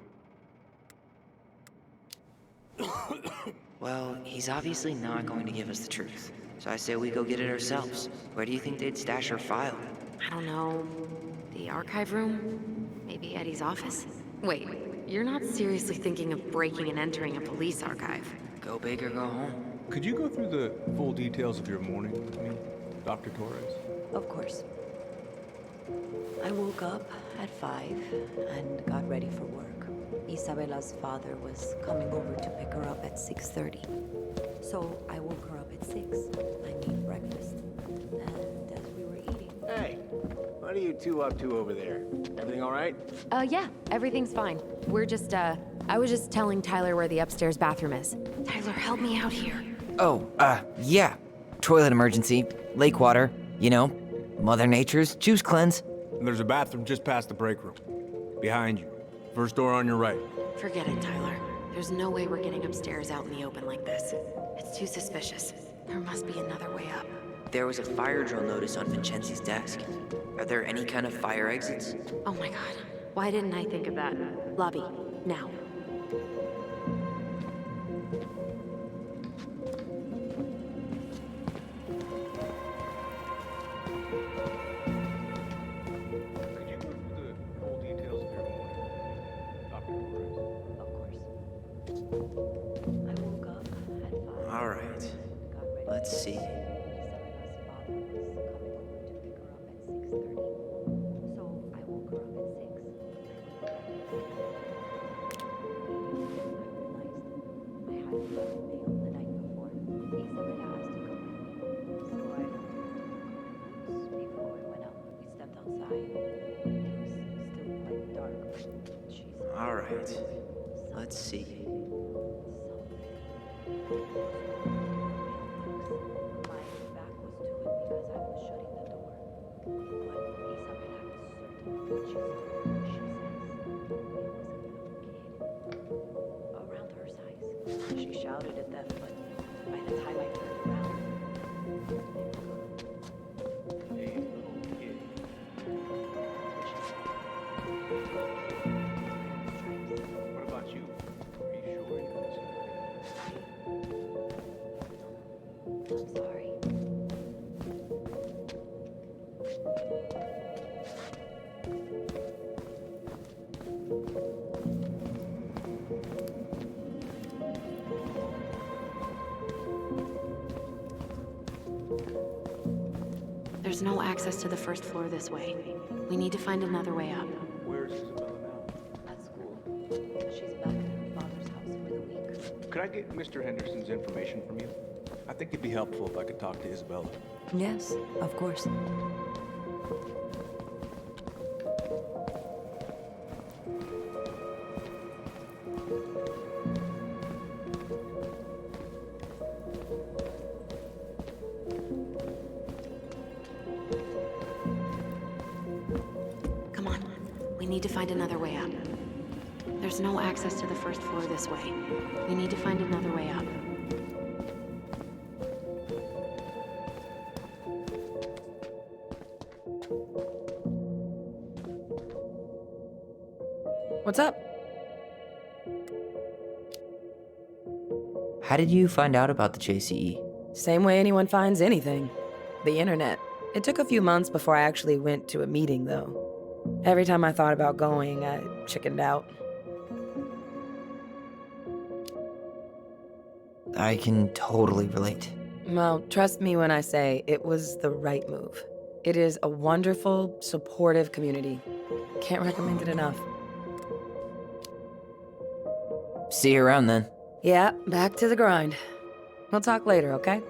Well, he's obviously not going to give us the truth. So I say we go get it ourselves. Where do you think they'd stash our file? I don't know. The archive room? Maybe Eddie's office? Wait, you're not seriously thinking of breaking and entering a police archive? Go big or go home. Could you go through the full details of your morning with me, Dr. Torres? Of course. I woke up at 5 and got ready for work. Isabella's father was coming over to pick her up at 6:30. So I woke her up at 6. I made breakfast. And as we were eating... Hey, what are you two up to over there? Everything all right? Yeah, everything's fine. We're just, I was just telling Tyler where the upstairs bathroom is. Tyler, help me out here. Oh, yeah. Toilet emergency. Lake water. You know, Mother Nature's juice cleanse. And there's a bathroom just past the break room. Behind you. First door on your right. Forget it, Tyler. There's no way we're getting upstairs out in the open like this. It's too suspicious. There must be another way up. There was a fire drill notice on Vincenzi's desk. Are there any kind of fire exits? Oh my god. Why didn't I think of that? Lobby, now. Could you go through the full details of your morning, Dr. Torres? Of course. I woke up at 5. All right. Got ready. Let's see. All right. Let's see. Around her size. She shouted at them, but by the time I turned around, Hey, little kid. What about you? Are you sure you didn't see I'm sorry. There's no access to the first floor this way. We need to find another way up. Where's Isabella now? At school. She's back at her father's house for the week. Could I get Mr. Henderson's information from you? I think it'd be helpful if I could talk to Isabella. Yes, of course. Come on. We need to find another way up. There's no access to the first floor this way. We need to find another way up. What's up? How did you find out about the JCE? Same way anyone finds anything. The internet. It took a few months before I actually went to a meeting, though. Every time I thought about going, I chickened out. I can totally relate. Well, trust me when I say it was the right move. It is a wonderful, supportive community. Can't recommend it enough. See you around then. Yeah, back to the grind. We'll talk later, okay?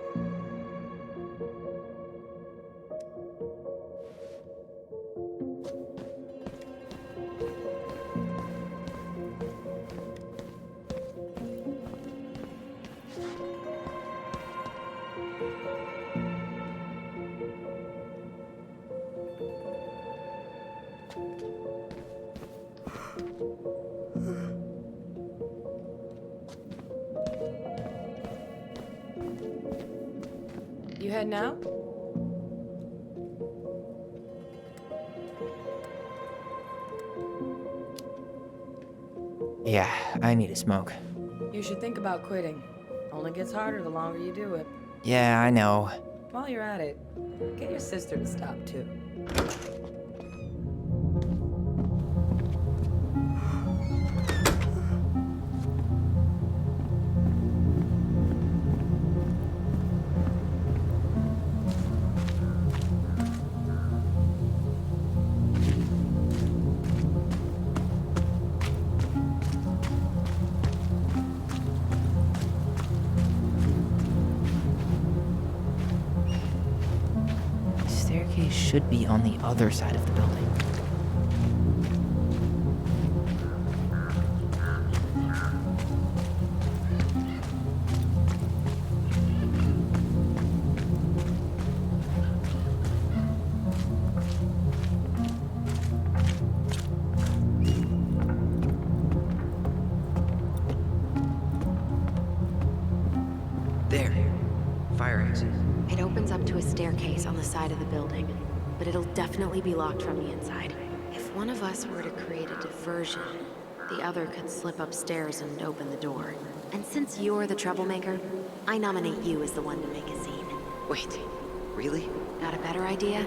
You heading out? Yeah, I need a smoke. You should think about quitting. Only gets harder the longer you do it. Yeah, I know. While you're at it, get your sister to stop too. Staircase should be on the other side of the building. There. Fire exit. It opens up to a staircase on the side of the building, but it'll definitely be locked from the inside. If one of us were to create a diversion, the other could slip upstairs and open the door. And since you're the troublemaker, I nominate you as the one to make a scene. Wait, really? Got a better idea?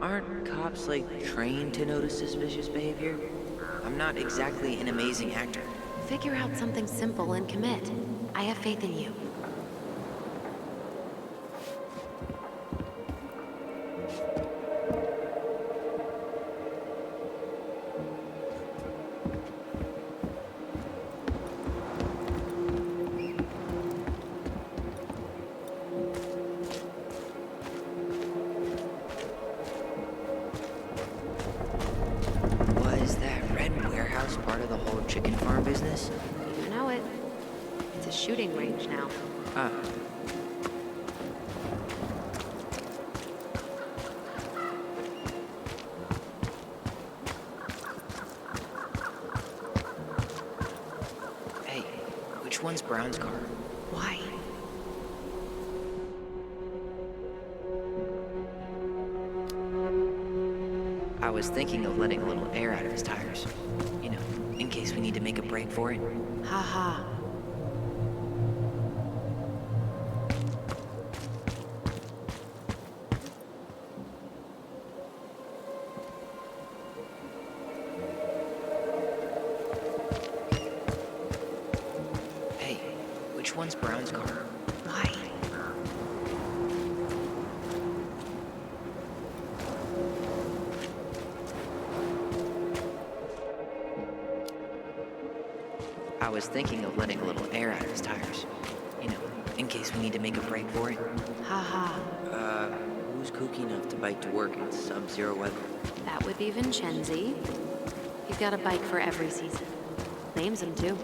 Aren't cops, like, trained to notice suspicious behavior? I'm not exactly an amazing actor. Figure out something simple and commit. I have faith in you. Was that red warehouse part of the whole chicken farm business? You know it. It's a shooting range now. Ah. Hey, which one's Brown's car? Why? I was thinking of letting a little air out of his tires. You know, in case we need to make a break for it. Haha. Hey, which one's Brown's car? Why? I was thinking of letting a little air out of his tires. You know, in case we need to make a break for it. Haha. Who's kooky enough to bike to work in sub-zero weather? That would be Vincenzi. He's got a bike for every season. Names him too.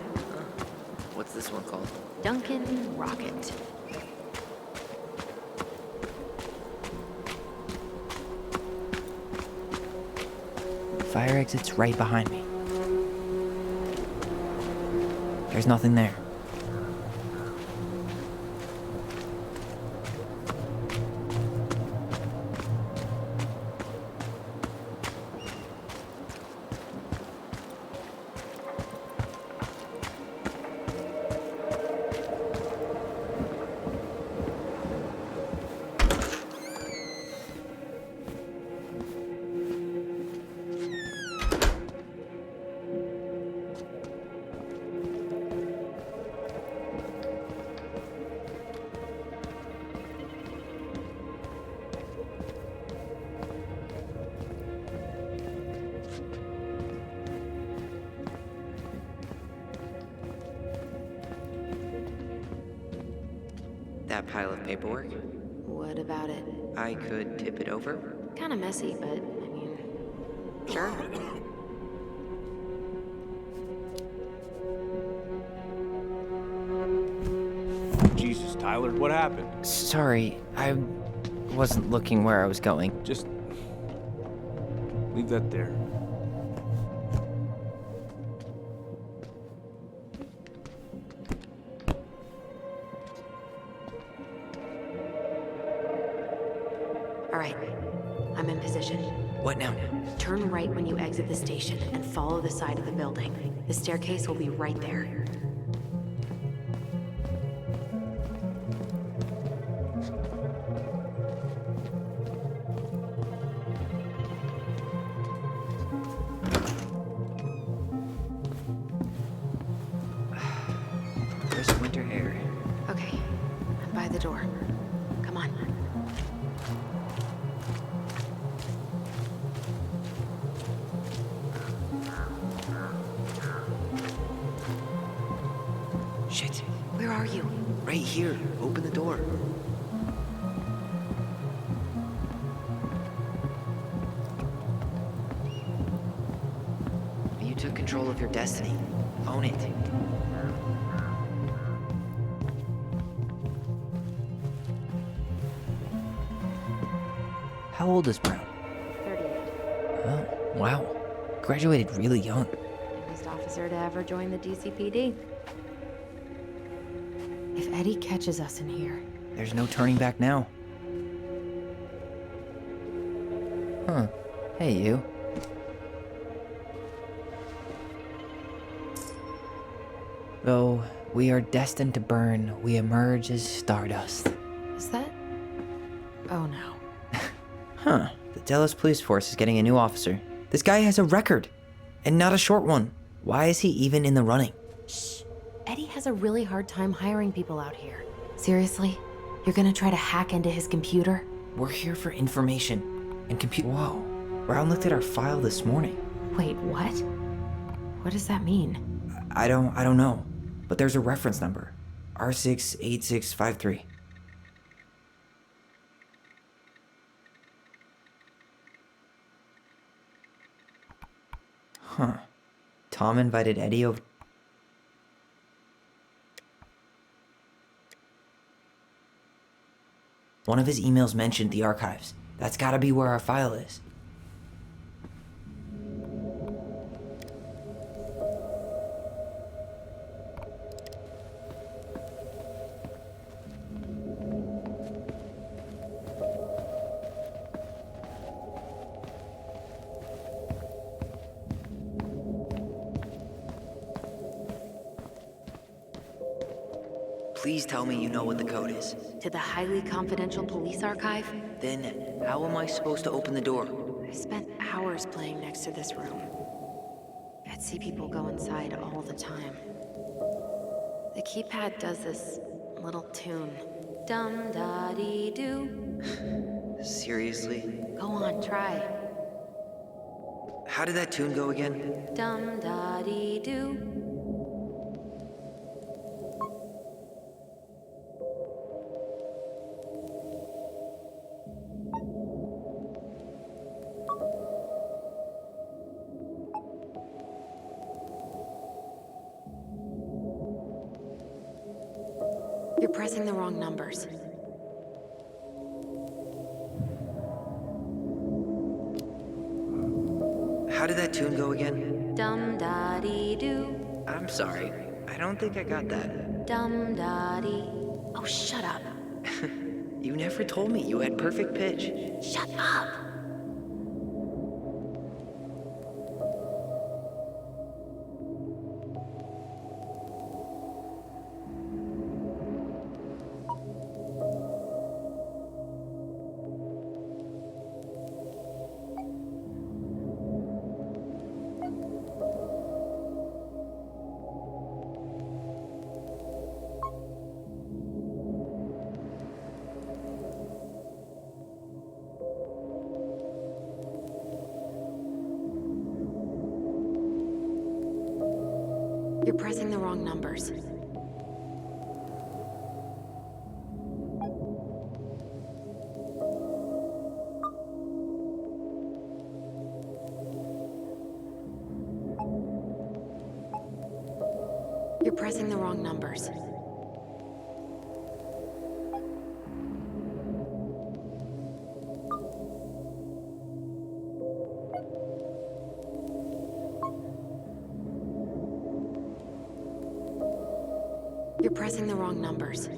What's this one called? Duncan Rocket. Fire exit's right behind me. There's nothing there. That pile of paperwork? What about it? I could tip it over? Kinda messy, but I mean, sure. Jesus, Tyler, what happened? Sorry, I wasn't looking where I was going. Just leave that there. All right, I'm in position. What now? Turn right when you exit the station and follow the side of the building. The staircase will be right there. There's winter hair. Okay, I'm by the door. Come on. Shit. Where are you? Right here. Open the door. You took control of your destiny. Own it. How old is Brown? 38. Oh, wow. Graduated really young. Youngest officer to ever join the DCPD. If Eddie catches us in here, There's no turning back now. Huh. Hey, you. Though we are destined to burn, we emerge as stardust. is that? Oh no. Huh. The Dallas Police Force is getting a new officer. This guy has a record, and not a short one. Why is he even in the running? Shh. Eddie has a really hard time hiring people out here. Seriously? You're gonna try to hack into his computer? We're here for information and compute. Whoa. Brown looked at our file this morning. Wait, what? What does that mean? I don't know. But there's a reference number. R68653. Huh. Tom invited Eddie over. One of his emails mentioned the archives. That's gotta be where our file is. Please tell me you know what the code is. To the highly confidential police archive? Then, how am I supposed to open the door? I spent hours playing next to this room. I'd see people go inside all the time. The keypad does this little tune. Dum-da-dee-doo. Seriously? Go on, try. How did that tune go again? Dum-da-dee-doo. You're pressing the wrong numbers. How did that tune go again? Dum-da-dee-doo. I'm sorry. I don't think I got that. Dum-da-dee. Oh, shut up. You never told me you had perfect pitch. Shut up! You're pressing the wrong numbers. You're pressing the wrong numbers. You're pressing the wrong numbers.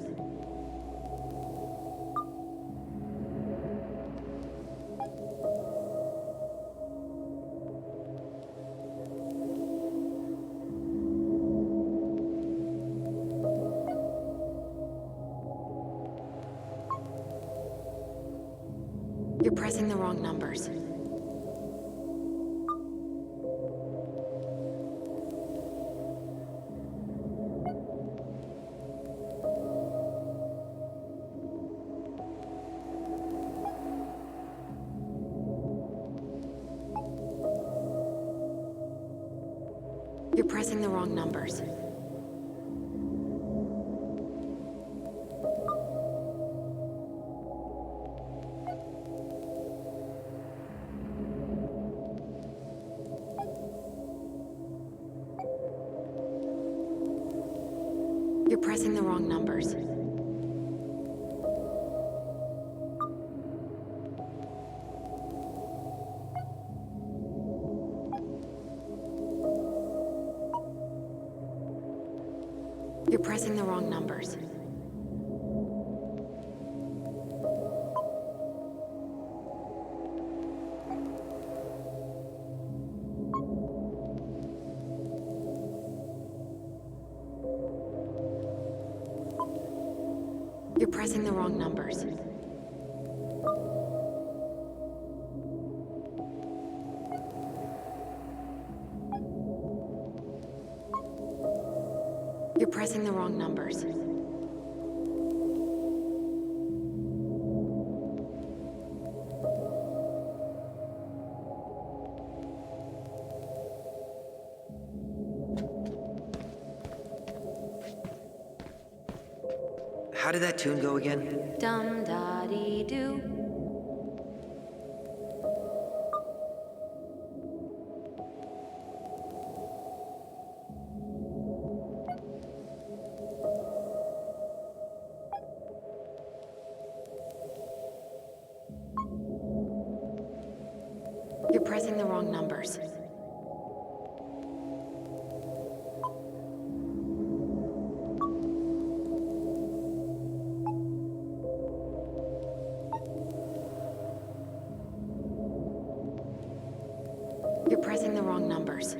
You're pressing the wrong numbers. You're pressing the wrong numbers. You're pressing the wrong numbers. You're pressing the wrong numbers. You're pressing the wrong numbers. You're pressing the wrong numbers. How did that tune go again? Dum-da-dee-doo. You're pressing the wrong numbers. You're pressing the wrong numbers.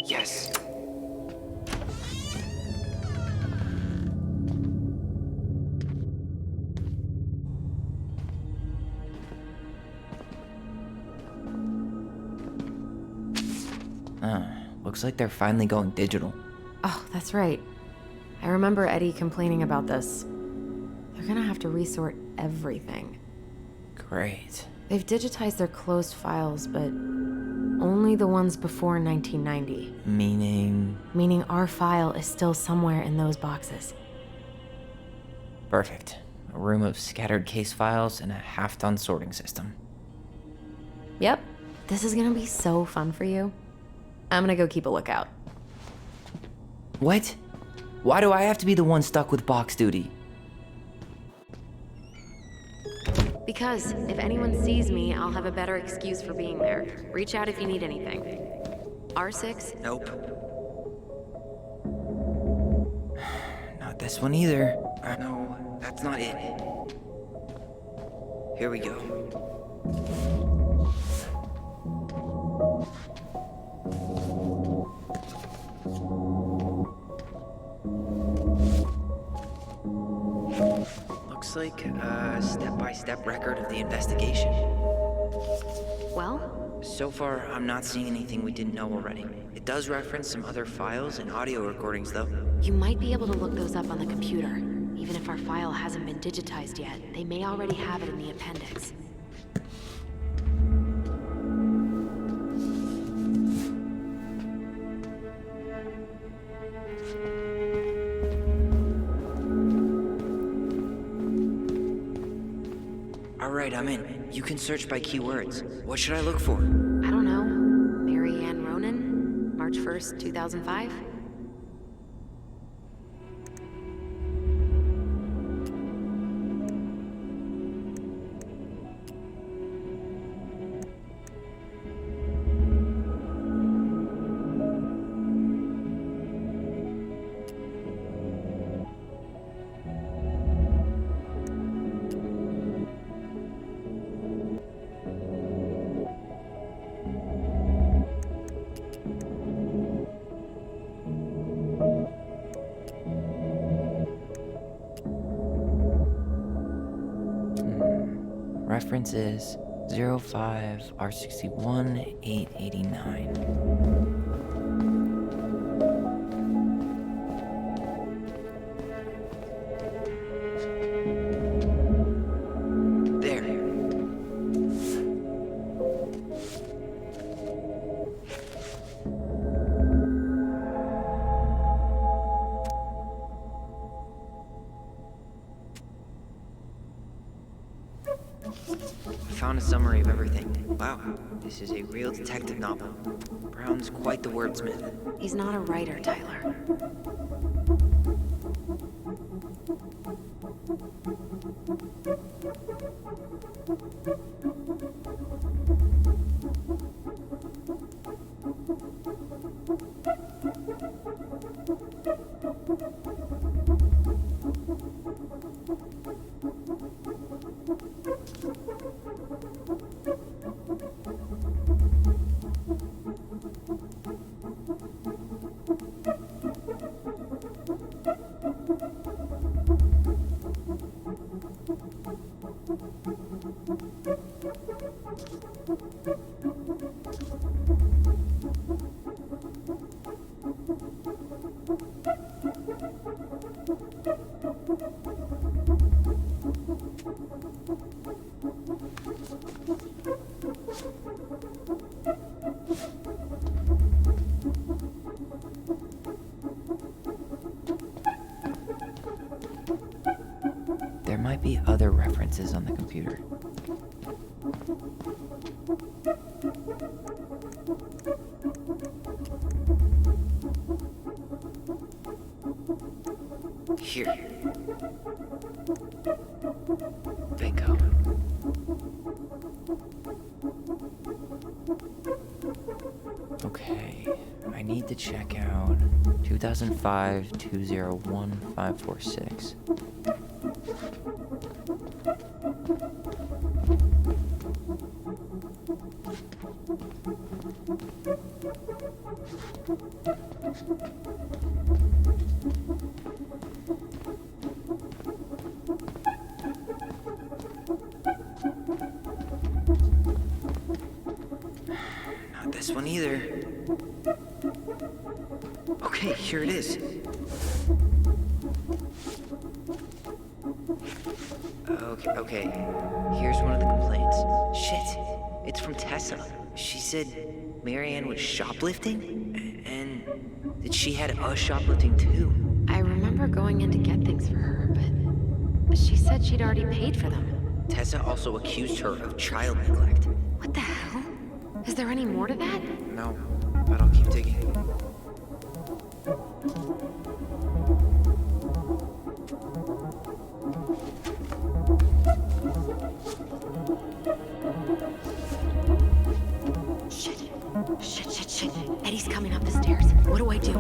Yes. Looks like they're finally going digital. Oh, that's right. I remember Eddie complaining about this. They're gonna have to resort everything. Great. They've digitized their closed files, but only only the ones before 1990. Meaning Our file is still somewhere in those boxes. perfect. A room of scattered case files and a half-done sorting system. Yep. This is gonna be so fun for you. I'm gonna go keep a lookout. What? Why do I have to be the one stuck with box duty? Because if anyone sees me, I'll have a better excuse for being there. Reach out if you need anything. R6? Nope. Not this one either. No, that's not it. Here we go. Looks like a step-by-step record of the investigation. Well, So far, I'm not seeing anything we didn't know already. It does reference some other files and audio recordings, though. you might be able to look those up on the computer. Even if our file hasn't been digitized yet, they may already have it in the appendix. Alright, I'm in. You can search by keywords. What should I look for? I don't know. Mary Ann Ronan? March 1st, 2005? Reference is 05R61-889. There. Found a summary of everything. Wow, this is a real detective novel. Brown's quite the wordsmith. He's not a writer, Tyler. There might be other references on the computer. Here. Bingo. Okay, I need to check out 2005-201-546. Not this one either. Okay, here it is. Okay. Here's one of the complaints. Shit, it's from Tessa. She said Marianne was shoplifting? And that she had us shoplifting too? I remember going in to get things for her, but she said she'd already paid for them. Tessa also accused her of child neglect. What the hell? Is there any more to that? No, but I'll keep digging. Shit. Eddie's coming up the stairs. What do I do?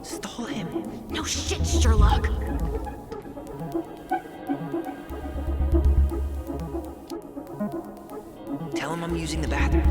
Stall him. No shit, Sherlock! Tell him I'm using the bathroom.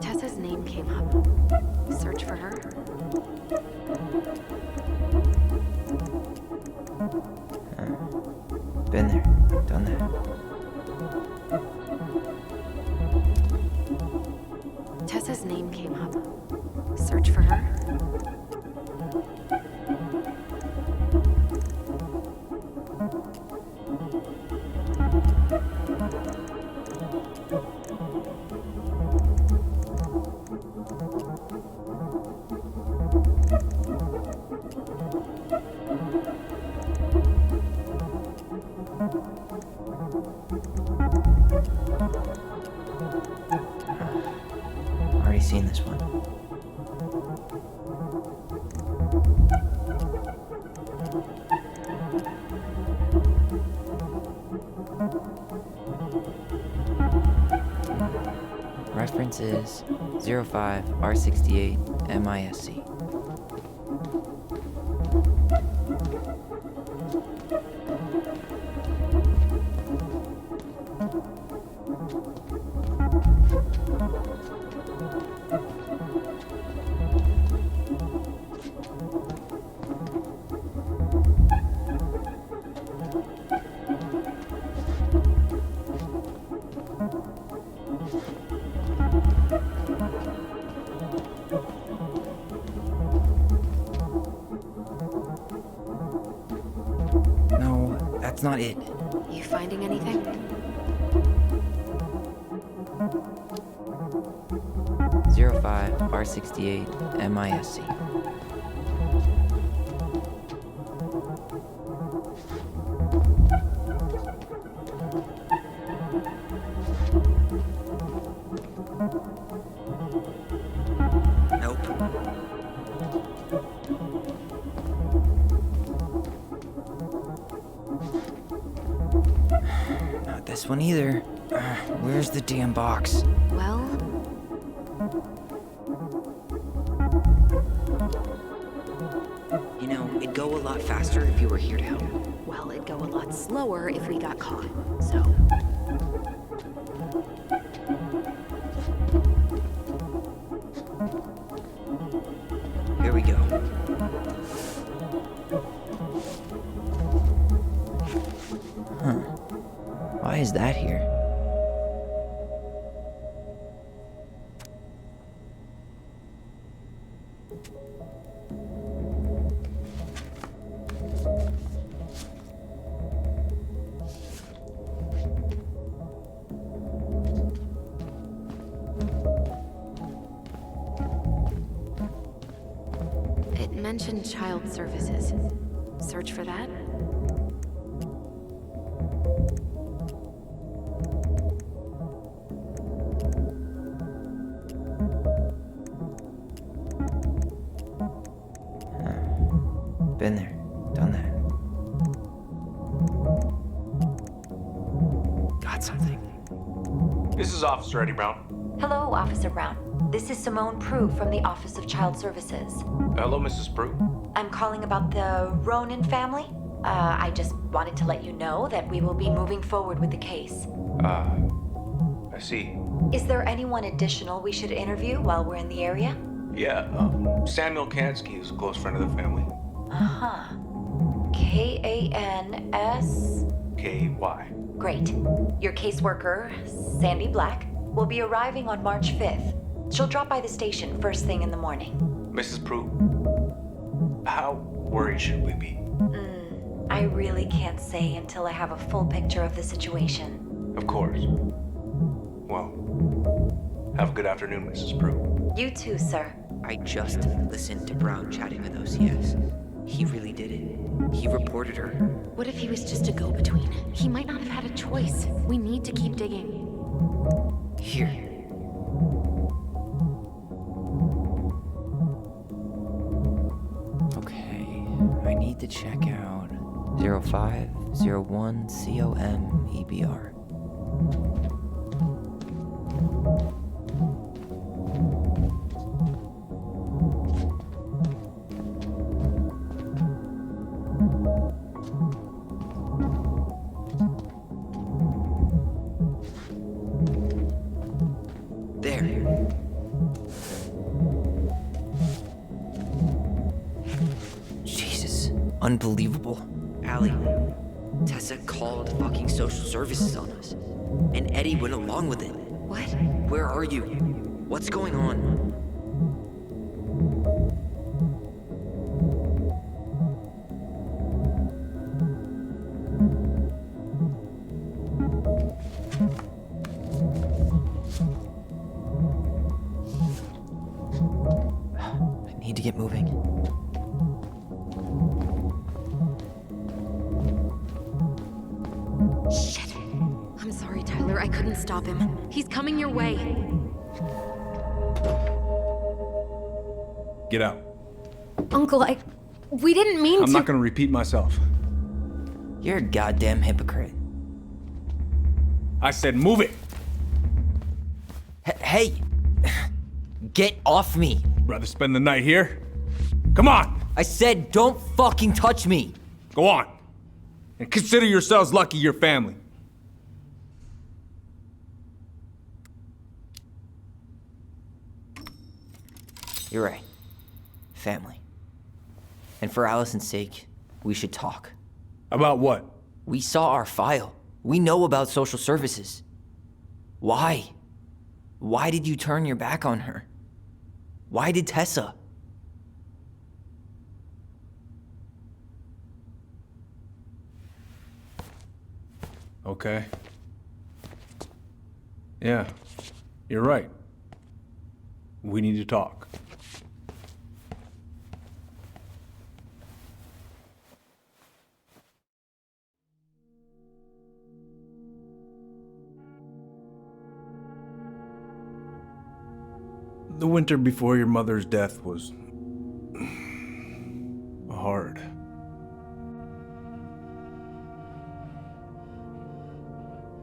Tessa's name came up. Search for her. Been there, done that. Tessa's name came up. Search for her. Already seen this one. Reference is 05 R68 MISC. No, that's not it. You finding anything? Zero 05 R68 MISC. Nope. Not this one either. Where's the damn box? Well, You know, it'd go a lot faster if you were here to help. well, it'd go a lot slower if we got caught. So, Here we go. Huh. Why is that here? it mentioned child services. Search for that? Been there, done that. Got something. This is Officer Eddie Brown. Hello, Officer Brown. This is Simone Prue from the Office of Child Services. Hello, Mrs. Prue. I'm calling about the Ronan family. I just wanted to let you know that we will be moving forward with the case. I see. Is there anyone additional we should interview while we're in the area? Yeah, Samuel Kansky is a close friend of the family. Uh-huh. K-A-N-S... K-Y. Great. Your caseworker, Sandy Black, will be arriving on March 5th. She'll drop by the station first thing in the morning. Mrs. Prue, how worried should we be? I really can't say until I have a full picture of the situation. Of course. Well, have a good afternoon, Mrs. Prue. You too, sir. I just listened to Brown chatting with OCS. He really did it. He reported her. What if he was just a go-between? He might not have had a choice. We need to keep digging. Here. Okay, I need to check out 0501 COM EBR. Jesus, unbelievable. Allie, Tessa called fucking social services on us, and Eddie went along with it. What? Where are you? What's going on? I need to get moving. Shit. I'm sorry, Tyler. I couldn't stop him. He's coming your way. Get out. Uncle, we didn't mean to. I'm not gonna repeat myself. You're a goddamn hypocrite. I said move it! Hey! Get off me! Rather spend the night here? Come on! I said don't fucking touch me! Go on! And consider yourselves lucky you're family. You're right. Family. And for Allison's sake, we should talk. About what? We saw our file. We know about social services. Why? Why did you turn your back on her? Why did Tessa? Okay. Yeah, you're right. We need to talk. The winter before your mother's death was hard.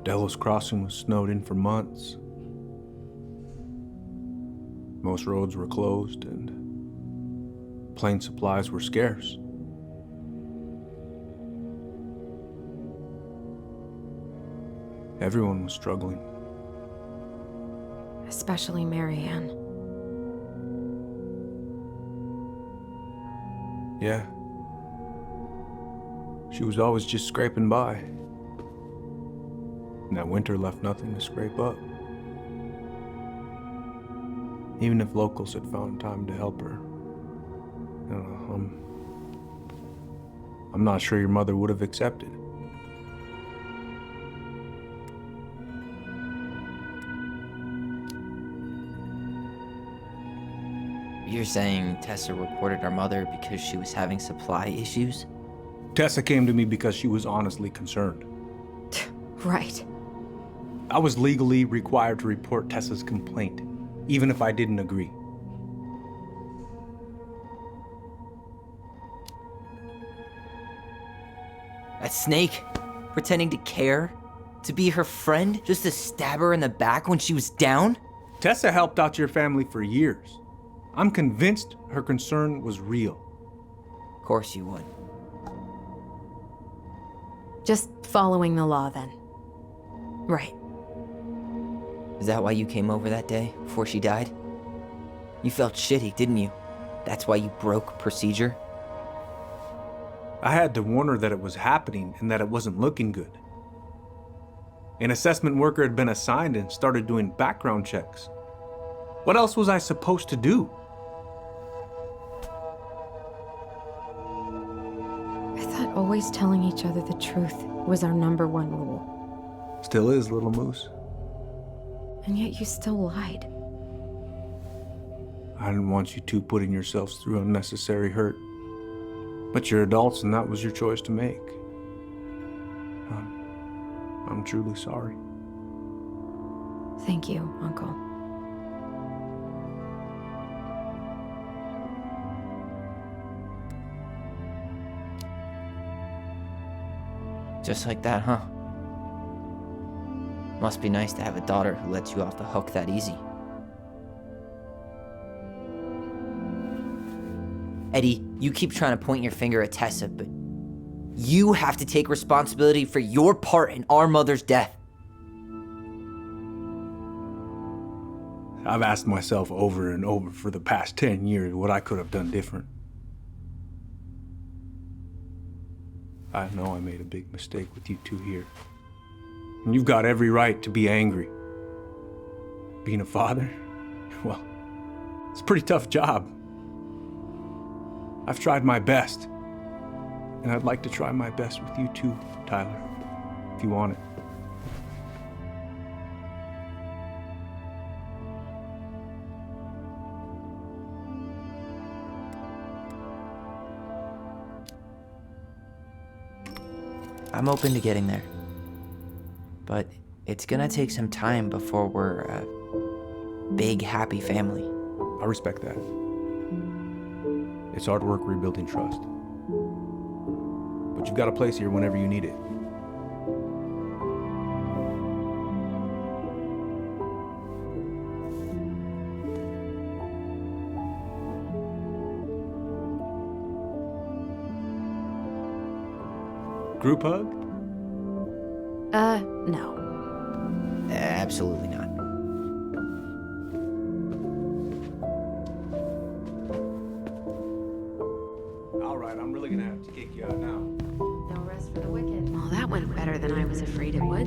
Delos Crossing was snowed in for months. Most roads were closed and plane supplies were scarce. Everyone was struggling. Especially Marianne. Yeah. She was always just scraping by. And that winter left nothing to scrape up. Even if locals had found time to help her. I don't know, I'm not sure your mother would have accepted. You're saying Tessa reported our mother because she was having supply issues? Tessa came to me because she was honestly concerned. Right. I was legally required to report Tessa's complaint, even if I didn't agree. That snake? Pretending to care? To be her friend? Just to stab her in the back when she was down? Tessa helped out your family for years. I'm convinced her concern was real. Of course you would. Just following the law, then. Right. Is that why you came over that day, before she died? You felt shitty, didn't you? That's why you broke procedure? I had to warn her that it was happening and that it wasn't looking good. An assessment worker had been assigned and started doing background checks. What else was I supposed to do? I thought always telling each other the truth was our number one rule. Still is, little moose. And yet you still lied. I didn't want you two putting yourselves through unnecessary hurt. But you're adults and that was your choice to make. I'm truly sorry. Thank you, Uncle. Just like that, huh? Must be nice to have a daughter who lets you off the hook that easy. Eddie, you keep trying to point your finger at Tessa, but you have to take responsibility for your part in our mother's death. I've asked myself over and over for the past 10 years what I could have done different. I know I made a big mistake with you two here. And you've got every right to be angry. Being a father, well, it's a pretty tough job. I've tried my best. And I'd like to try my best with you too, Tyler, if you want it. I'm open to getting there. But it's gonna take some time before we're a big, happy family. I respect that. It's hard work rebuilding trust. But you've got a place here whenever you need it. Group hug? No. Absolutely not. All right, I'm really gonna have to kick you out now. No rest for the wicked. Well, that went better than I was afraid it would.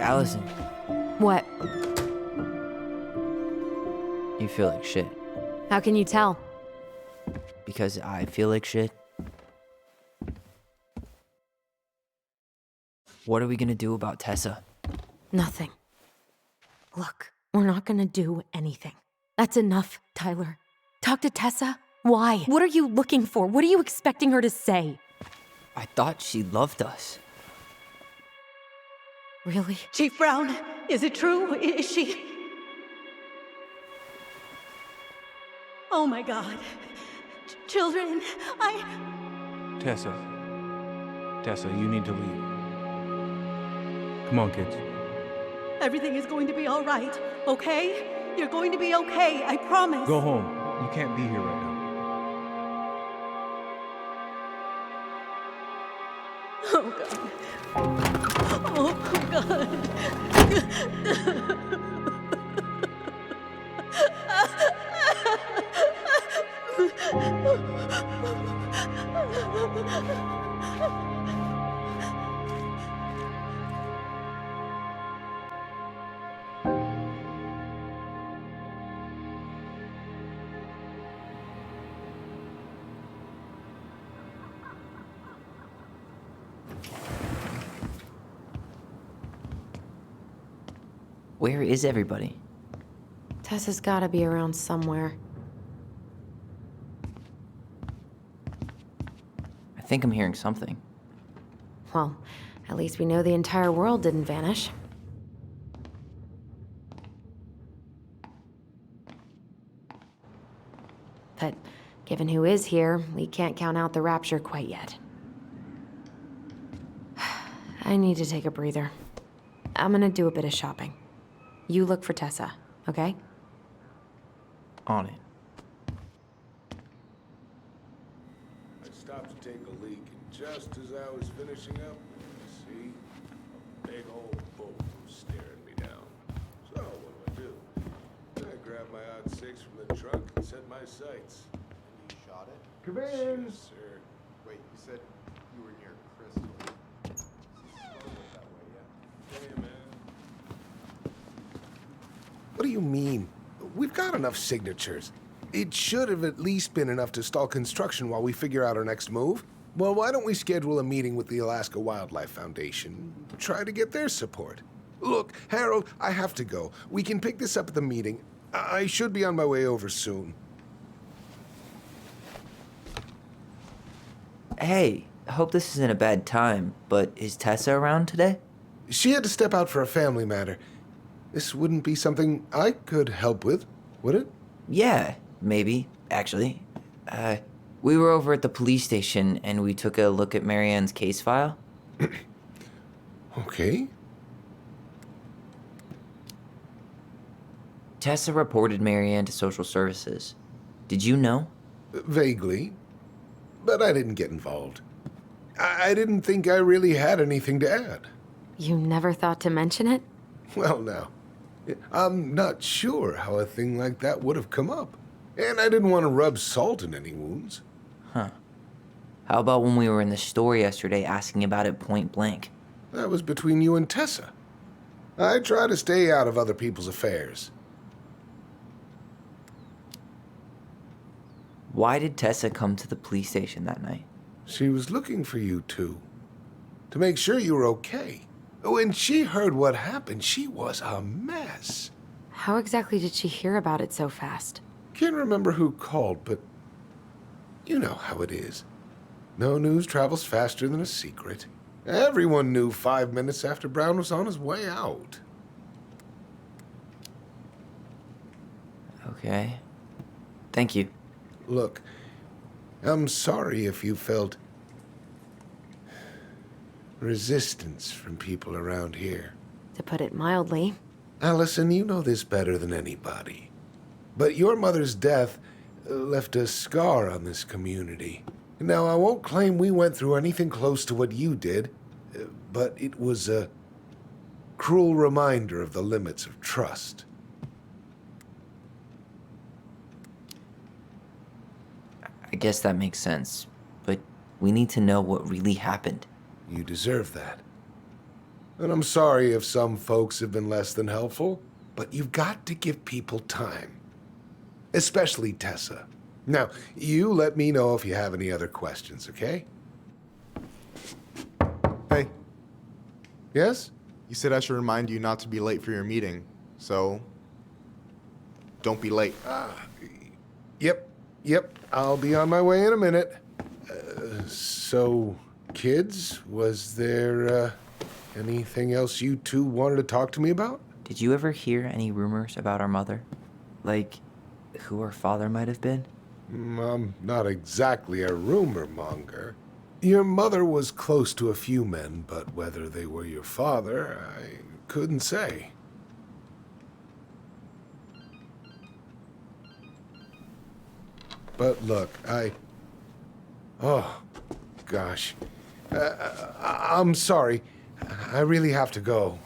Allison, What? you feel like shit. How can you tell? Because I feel like shit. What are we gonna do about Tessa? Nothing. Look, we're not gonna do anything. That's enough, Tyler. Talk to Tessa? Why? What are you looking for? What are you expecting her to say? I thought she loved us. Really? Chief Brown, is it true? Is she... Oh my God. Children, Tessa, you need to leave. Come on, kids. Everything is going to be all right, okay? You're going to be okay, I promise. Go home. You can't be here right now. Oh God. Oh God. Where is everybody? Tessa's gotta be around somewhere. I think I'm hearing something. Well, at least we know the entire world didn't vanish. But given who is here, we can't count out the rapture quite yet. I need to take a breather. I'm gonna do a bit of shopping. You look for Tessa, okay? On it. I stopped to take a leak, and just as I was finishing up, see, a big old boat was staring me down. So what do? I grabbed my odd six from the trunk and set my sights. You shot it? Come in! Yes, sir. Wait, you said you were near Crystal. That way, yeah. Hey, man. What do you mean? We've got enough signatures. It should have at least been enough to stall construction while we figure out our next move. Well, why don't we schedule a meeting with the Alaska Wildlife Foundation? Try to get their support. Look, Harold, I have to go. We can pick this up at the meeting. I should be on my way over soon. Hey, I hope this isn't a bad time, but is Tessa around today? She had to step out for a family matter. This wouldn't be something I could help with, would it? Yeah, maybe, actually. We were over at the police station and we took a look at Marianne's case file. Okay. Tessa reported Marianne to social services. Did you know? Vaguely. But I didn't get involved. I didn't think I really had anything to add. You never thought to mention it? Well, now, I'm not sure how a thing like that would have come up. And I didn't want to rub salt in any wounds. Huh. How about when we were in the store yesterday asking about it point blank? That was between you and Tessa. I try to stay out of other people's affairs. Why did Tessa come to the police station that night? She was looking for you two. To make sure you were okay. When she heard what happened, she was a mess. How exactly did she hear about it so fast? Can't remember who called, but you know how it is. No news travels faster than a secret. Everyone knew 5 minutes after Brown was on his way out. Okay. Thank you. Look, I'm sorry if you felt resistance from people around here. To put it mildly. Allison, you know this better than anybody. But your mother's death left a scar on this community. Now, I won't claim we went through anything close to what you did, but it was a cruel reminder of the limits of trust. I guess that makes sense, but we need to know what really happened. You deserve that. And I'm sorry if some folks have been less than helpful, but you've got to give people time. Especially Tessa. Now, you let me know if you have any other questions, okay? Hey, Yes? you said I should remind you not to be late for your meeting, so don't be late. Yep, I'll be on my way in a minute. So, kids, was there anything else you two wanted to talk to me about? Did you ever hear any rumors about our mother? Like, who her father might have been? I'm not exactly a rumor monger. Your mother was close to a few men, but whether they were your father, I couldn't say. But look, oh, gosh. I'm sorry. I really have to go.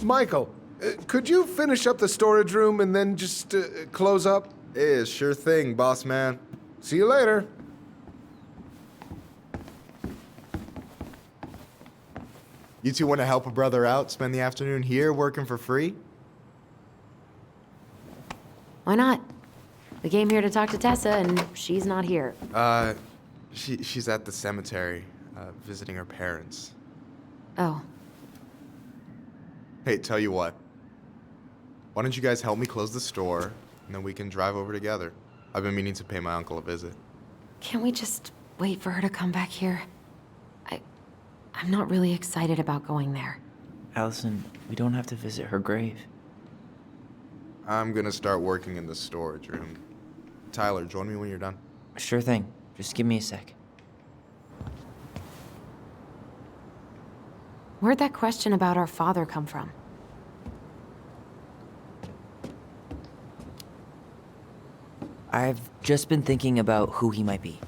Michael, could you finish up the storage room and then just close up? Yeah, sure thing, boss man. See you later. You two want to help a brother out, spend the afternoon here working for free? Why not? We came here to talk to Tessa, and she's not here. She's at the cemetery, visiting her parents. Oh. Hey, tell you what. Why don't you guys help me close the store, and then we can drive over together? I've been meaning to pay my uncle a visit. Can't we just wait for her to come back here. I'm not really excited about going there. Allison, we don't have to visit her grave. I'm gonna start working in the storage room. Tyler, join me when you're done. Sure thing. Just give me a sec. Where'd that question about our father come from? I've just been thinking about who he might be.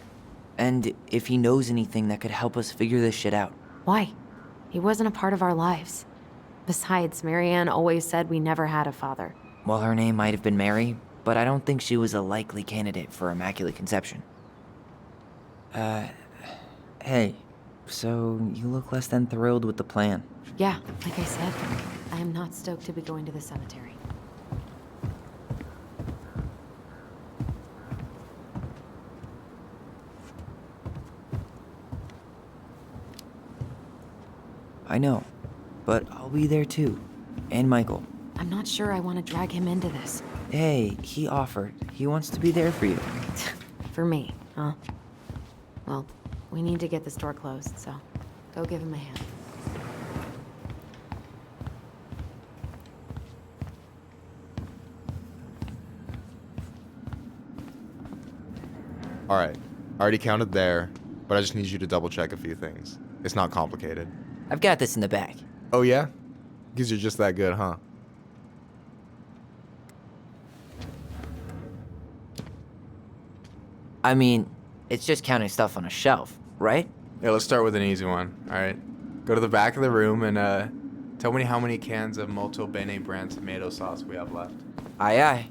And if he knows anything that could help us figure this shit out. Why? He wasn't a part of our lives. Besides, Marianne always said we never had a father. Well, her name might have been Mary, but I don't think she was a likely candidate for Immaculate Conception. Hey, so you look less than thrilled with the plan. Yeah, like I said, I am not stoked to be going to the cemetery. I know, but I'll be there too. And Michael. I'm not sure I want to drag him into this. Hey, he offered. He wants to be there for you. For me, huh? Well, we need to get the store closed, so go give him a hand. Alright, I already counted there, but I just need you to double check a few things. It's not complicated. I've got this in the bag. Oh yeah? Because you're just that good, huh? I mean, it's just counting stuff on a shelf, right? Yeah, let's start with an easy one, alright? Go to the back of the room and tell me how many cans of Molto Bene brand tomato sauce we have left. Aye aye.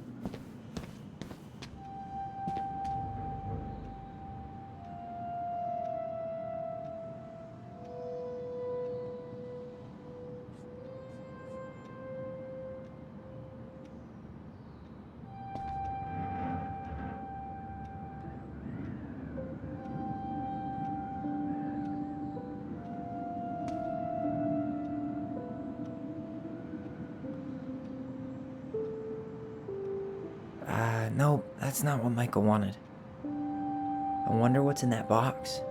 No, that's not what Michael wanted. I wonder what's in that box.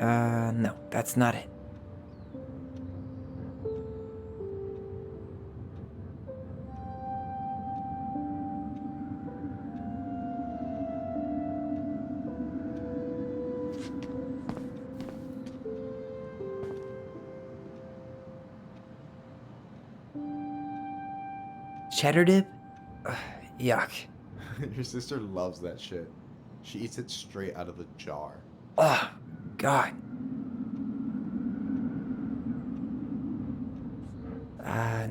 No, that's not it. Cheddar dip? Ugh, yuck. Your sister loves that shit. She eats it straight out of the jar. Ugh, God.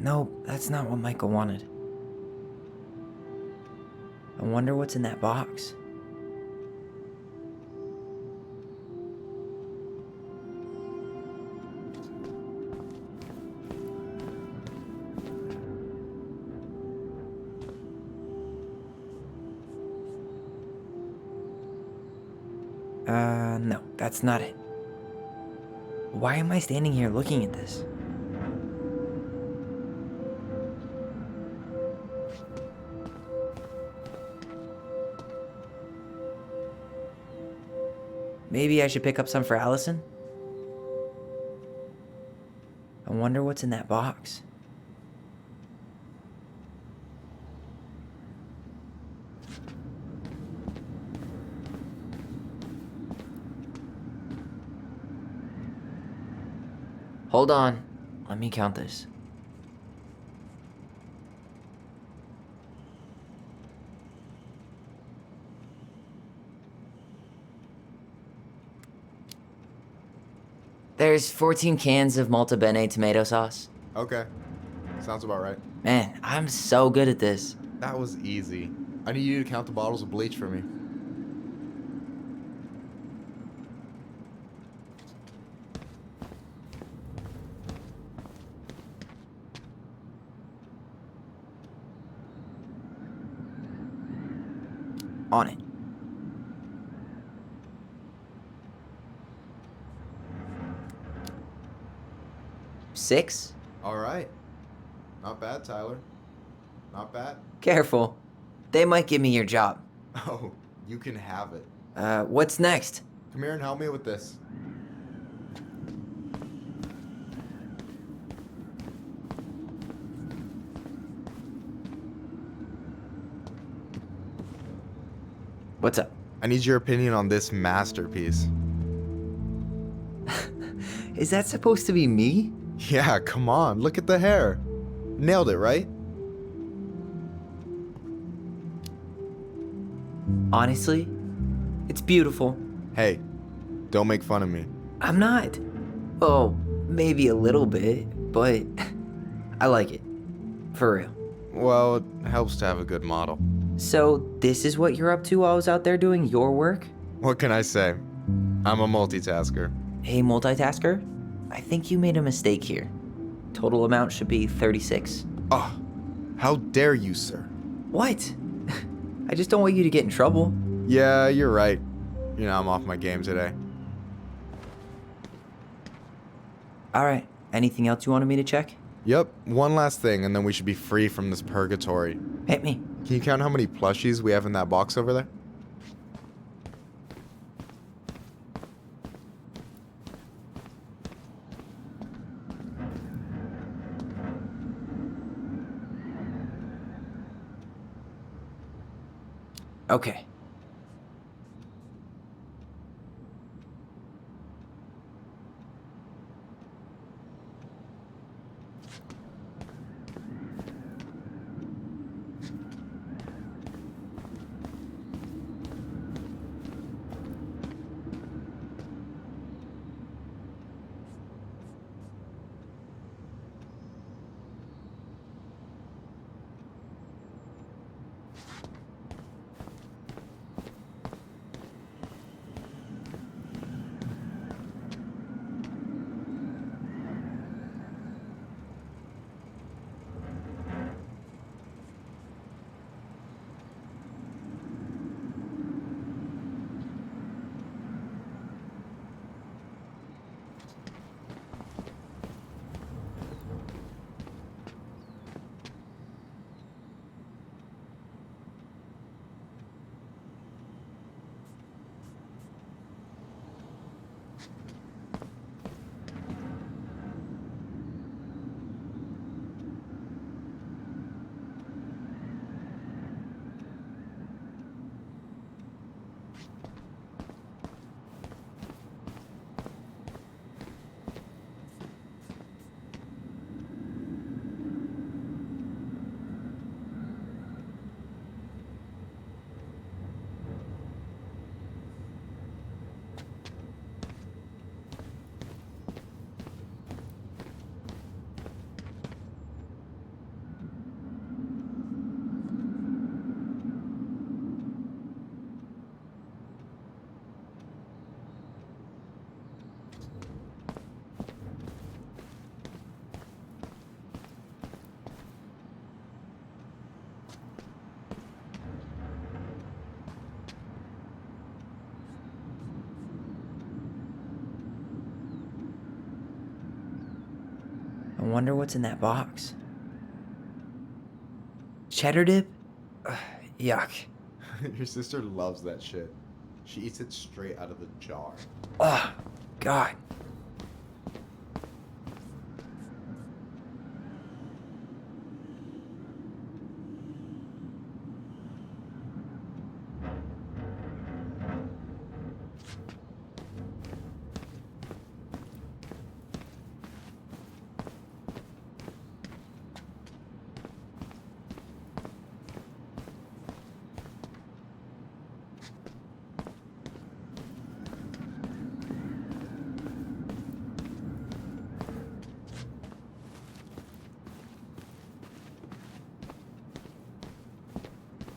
No, that's not what Michael wanted. I wonder what's in that box. No, that's not it. Why am I standing here looking at this? Maybe I should pick up some for Allison? I wonder what's in that box. Hold on. Let me count this. There's 14 cans of Malta Bene tomato sauce. Okay. Sounds about right. Man, I'm so good at this. That was easy. I need you to count the bottles of bleach for me. On it. Six? All right. Not bad, Tyler. Not bad. Careful. They might give me your job. Oh, you can have it. What's next? Come here and help me with this. What's up? I need your opinion on this masterpiece. Is that supposed to be me? Yeah, come on, look at the hair. Nailed it, right? Honestly, it's beautiful. Hey, don't make fun of me. I'm not. Oh, maybe a little bit, but I like it. For real. Well, it helps to have a good model. So, this is what you're up to while I was out there doing your work? What can I say? I'm a multitasker. Hey, multitasker, I think you made a mistake here. Total amount should be 36. Oh, how dare you, sir? What? I just don't want you to get in trouble. Yeah, you're right. You know, I'm off my game today. Alright, anything else you wanted me to check? Yep, one last thing, and then we should be free from this purgatory. Hit me. Can you count how many plushies we have in that box over there? Okay. I wonder what's in that box. Cheddar dip? Ugh, yuck. Your sister loves that shit. She eats it straight out of the jar. Ugh, God.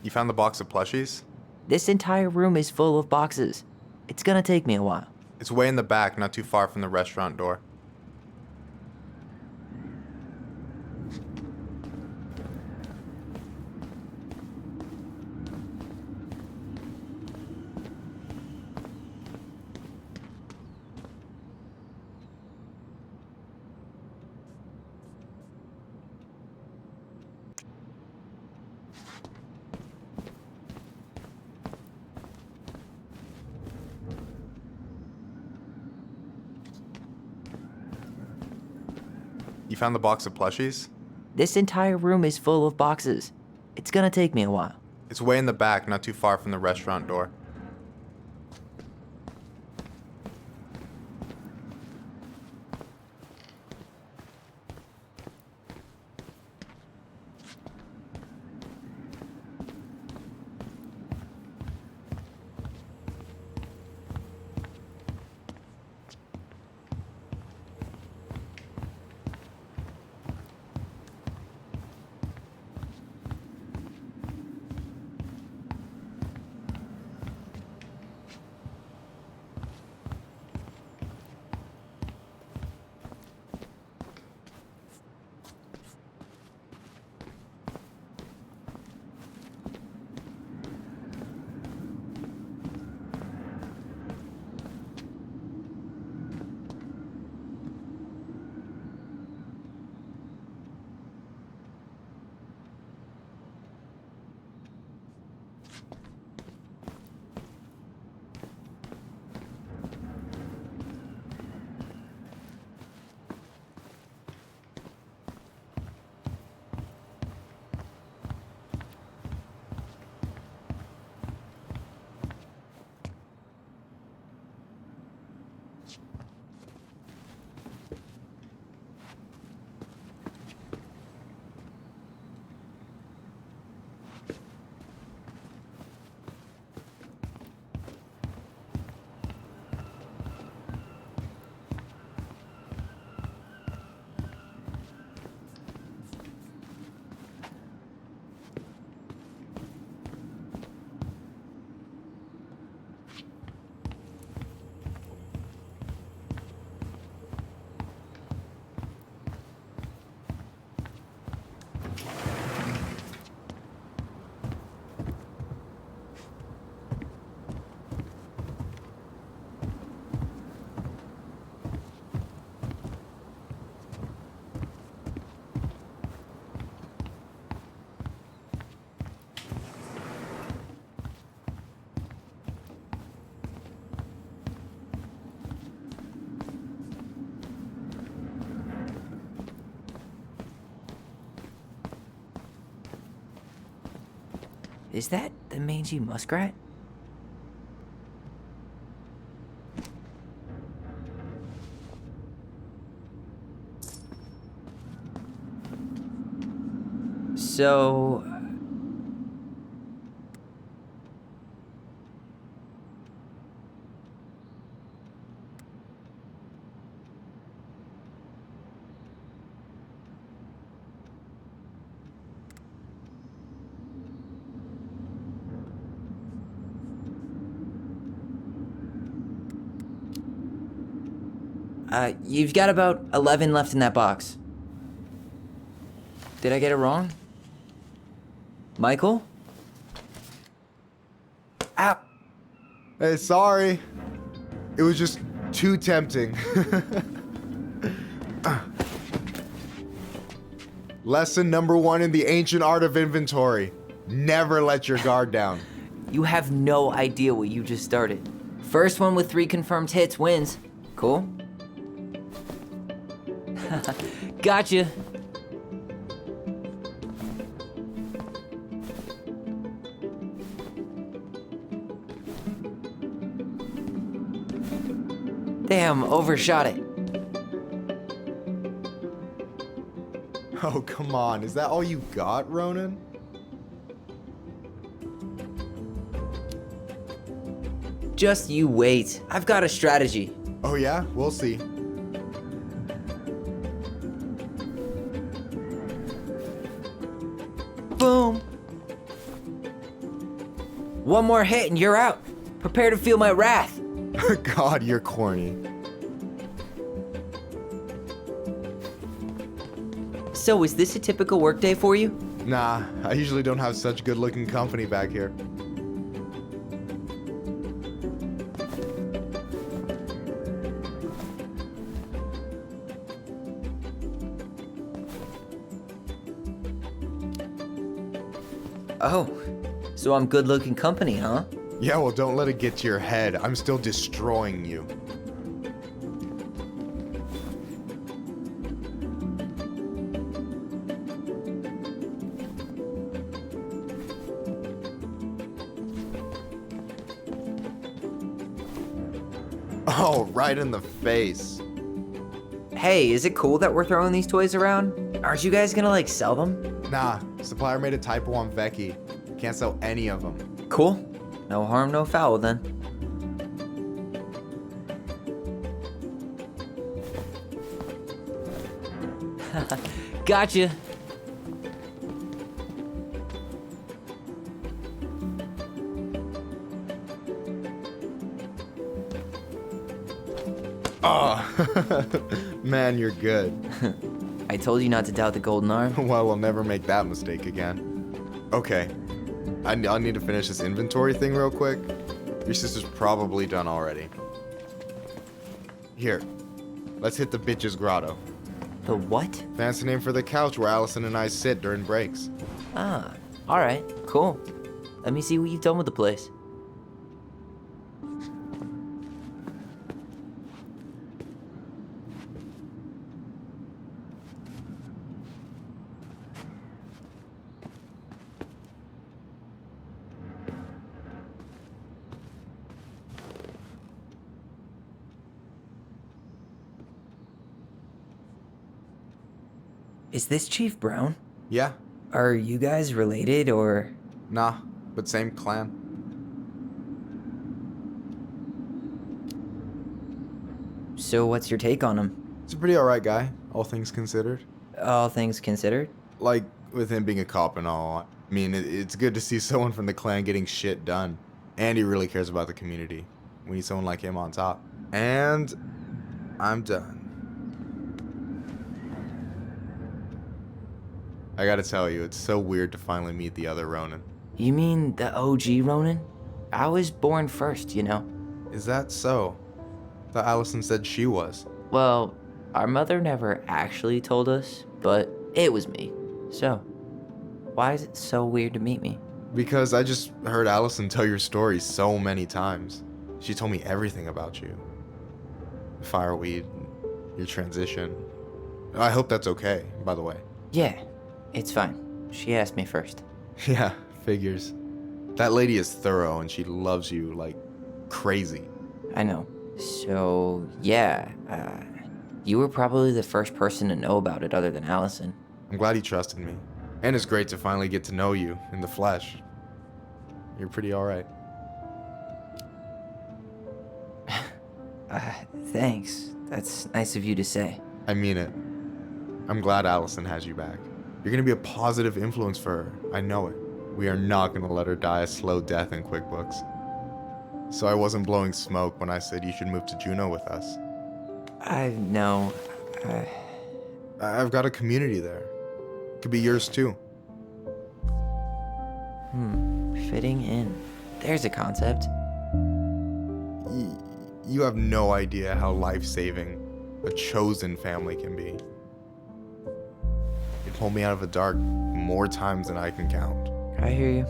You found the box of plushies? This entire room is full of boxes. It's gonna take me a while. It's way in the back, not too far from the restaurant door. You found the box of plushies? This entire room is full of boxes. It's gonna take me a while. It's way in the back, not too far from the restaurant door. Is that the mangy muskrat? So... you've got about 11 left in that box. Did I get it wrong? Michael? Ow! Hey, sorry. It was just too tempting. Lesson number 1 in the ancient art of inventory. Never let your guard down. You have no idea what you just started. First one with 3 confirmed hits wins. Cool? Gotcha. Damn, overshot it. Oh, come on. Is that all you got, Ronan? Just you wait. I've got a strategy. Oh, yeah? We'll see. Boom. One more hit and you're out. Prepare to feel my wrath. God, you're corny. So, is this a typical workday for you? Nah, I usually don't have such good-looking company back here. Oh, so I'm good-looking company, huh? Yeah, well, don't let it get to your head. I'm still destroying you. Oh, right in the face. Hey, is it cool that we're throwing these toys around? Aren't you guys gonna, like, sell them? Nah, supplier made a typo on Vecchi. Can't sell any of them. Cool. No harm, no foul then. Gotcha. Oh, man, you're good. I told you not to doubt the golden arm. Well, we'll never make that mistake again. Okay, I'll need to finish this inventory thing real quick. Your sister's probably done already. Here, let's hit the bitch's grotto. The what? Fancy name for the couch where Allison and I sit during breaks. Ah, alright, cool. Let me see what you've done with the place. Is this Chief Brown? Yeah? Are you guys related, or...? Nah, but same clan. So what's your take on him? He's a pretty alright guy, all things considered. All things considered? Like, with him being a cop and all, I mean, it's good to see someone from the clan getting shit done. And he really cares about the community. We need someone like him on top. And I'm done. I gotta tell you, it's so weird to finally meet the other Ronin. You mean the OG Ronin? I was born first, you know. Is that so? Thought Allison said she was. Well, our mother never actually told us, but it was me. So, why is it so weird to meet me? Because I just heard Allison tell your story so many times. She told me everything about you. Fireweed, your transition. I hope that's okay, by the way. Yeah, it's fine. She asked me first. Yeah, figures. That lady is thorough and she loves you like crazy. I know. So, yeah, you were probably the first person to know about it other than Allison. I'm glad he trusted me. And it's great to finally get to know you in the flesh. You're pretty alright. Thanks. That's nice of you to say. I mean it. I'm glad Allison has you back. You're gonna be a positive influence for her. I know it. We are not gonna let her die a slow death in QuickBooks. So I wasn't blowing smoke when I said you should move to Juneau with us. I know. I've got a community there. Could be yours too. Fitting in. There's a concept. You have no idea how life-saving a chosen family can be. It pulled me out of the dark more times than I can count. I hear you.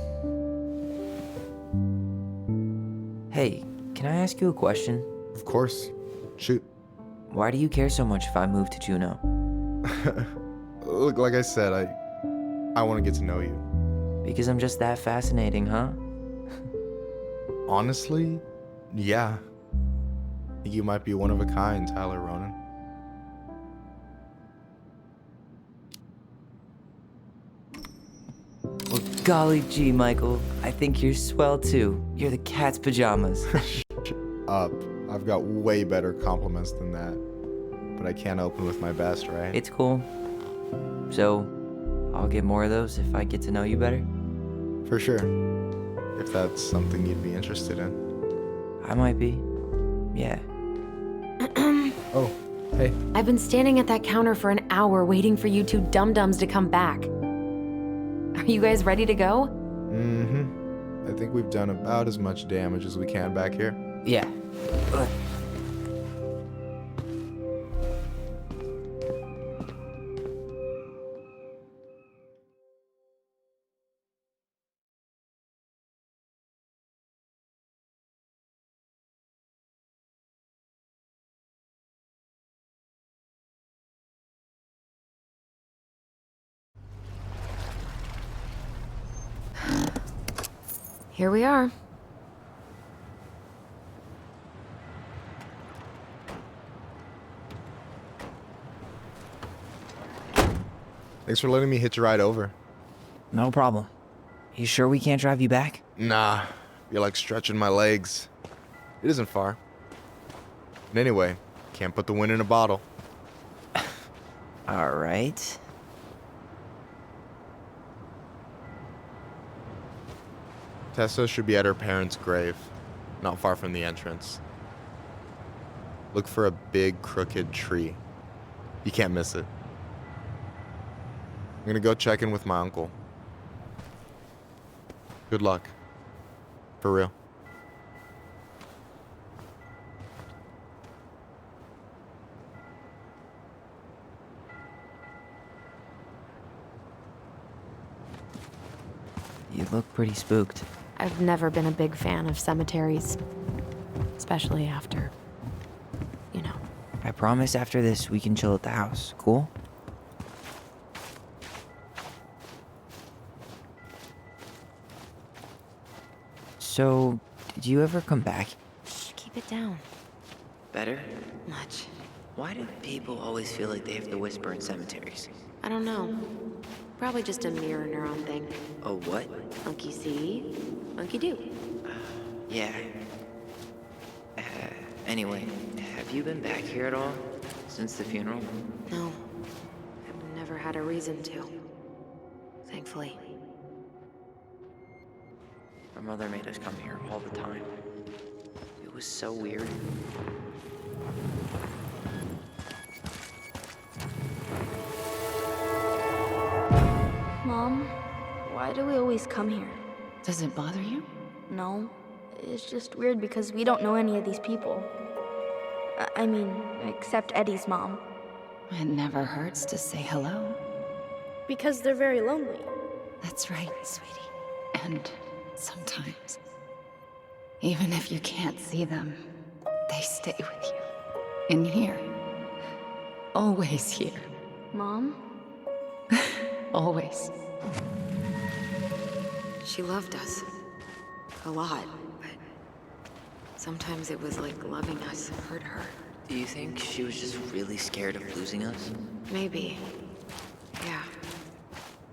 Hey, can I ask you a question? Of course. Shoot. Why do you care so much if I move to Juneau? Look, like I said, I want to get to know you. Because I'm just that fascinating, huh? Honestly, yeah. I think you might be one of a kind, Tyler Ronan. Well, golly gee, Michael. I think you're swell too. You're the cat's pajamas. Shut up. I've got way better compliments than that. But I can't open with my best, right? It's cool. So, I'll get more of those if I get to know you better? For sure. If that's something you'd be interested in. I might be. Yeah. Oh, hey. I've been standing at that counter for an hour waiting for you two dum-dums to come back. Are you guys ready to go? Mm-hmm. I think we've done about as much damage as we can back here. Yeah. Here we are. Thanks for letting me hitch a ride over. No problem. You sure we can't drive you back? Nah, you're like stretching my legs. It isn't far. And anyway, can't put the wind in a bottle. All right. Tessa should be at her parents' grave, not far from the entrance. Look for a big crooked tree. You can't miss it. I'm gonna go check in with my uncle. Good luck. For real. You look pretty spooked. I've never been a big fan of cemeteries. Especially after, you know. I promise after this we can chill at the house. Cool? So, did you ever come back? Shh, keep it down. Better? Much. Why do people always feel like they have to whisper in cemeteries? I don't know. Probably just a mirror neuron thing. A what? Monkey see, monkey do. Yeah. Anyway, have you been back here at all? Since the funeral? No. I've never had a reason to. Thankfully. Our mother made us come here all the time. It was so weird. Mom, why do we always come here? Does it bother you? No. It's just weird because we don't know any of these people. I mean, except Eddie's mom. It never hurts to say hello. Because they're very lonely. That's right, sweetie. And sometimes, even if you can't see them, they stay with you. In here. Always here. Mom? Always. She loved us. A lot, but sometimes it was like loving us hurt her. Do you think she was just really scared of losing us? Maybe. Yeah.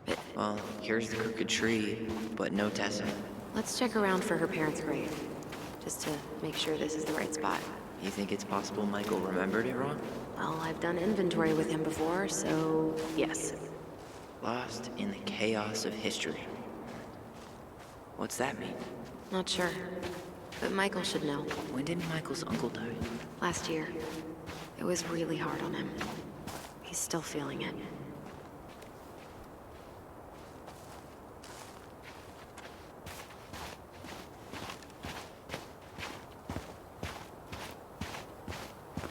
But Well, here's the crooked tree, but no Tessa. let's check around for her parents' grave. Just to make sure this is the right spot. You think it's possible Michael remembered it wrong? Well, I've done inventory with him before, so yes. Lost in the chaos of history. What's that mean? Not sure. But Michael should know. When did Michael's uncle die? Last year. It was really hard on him. He's still feeling it.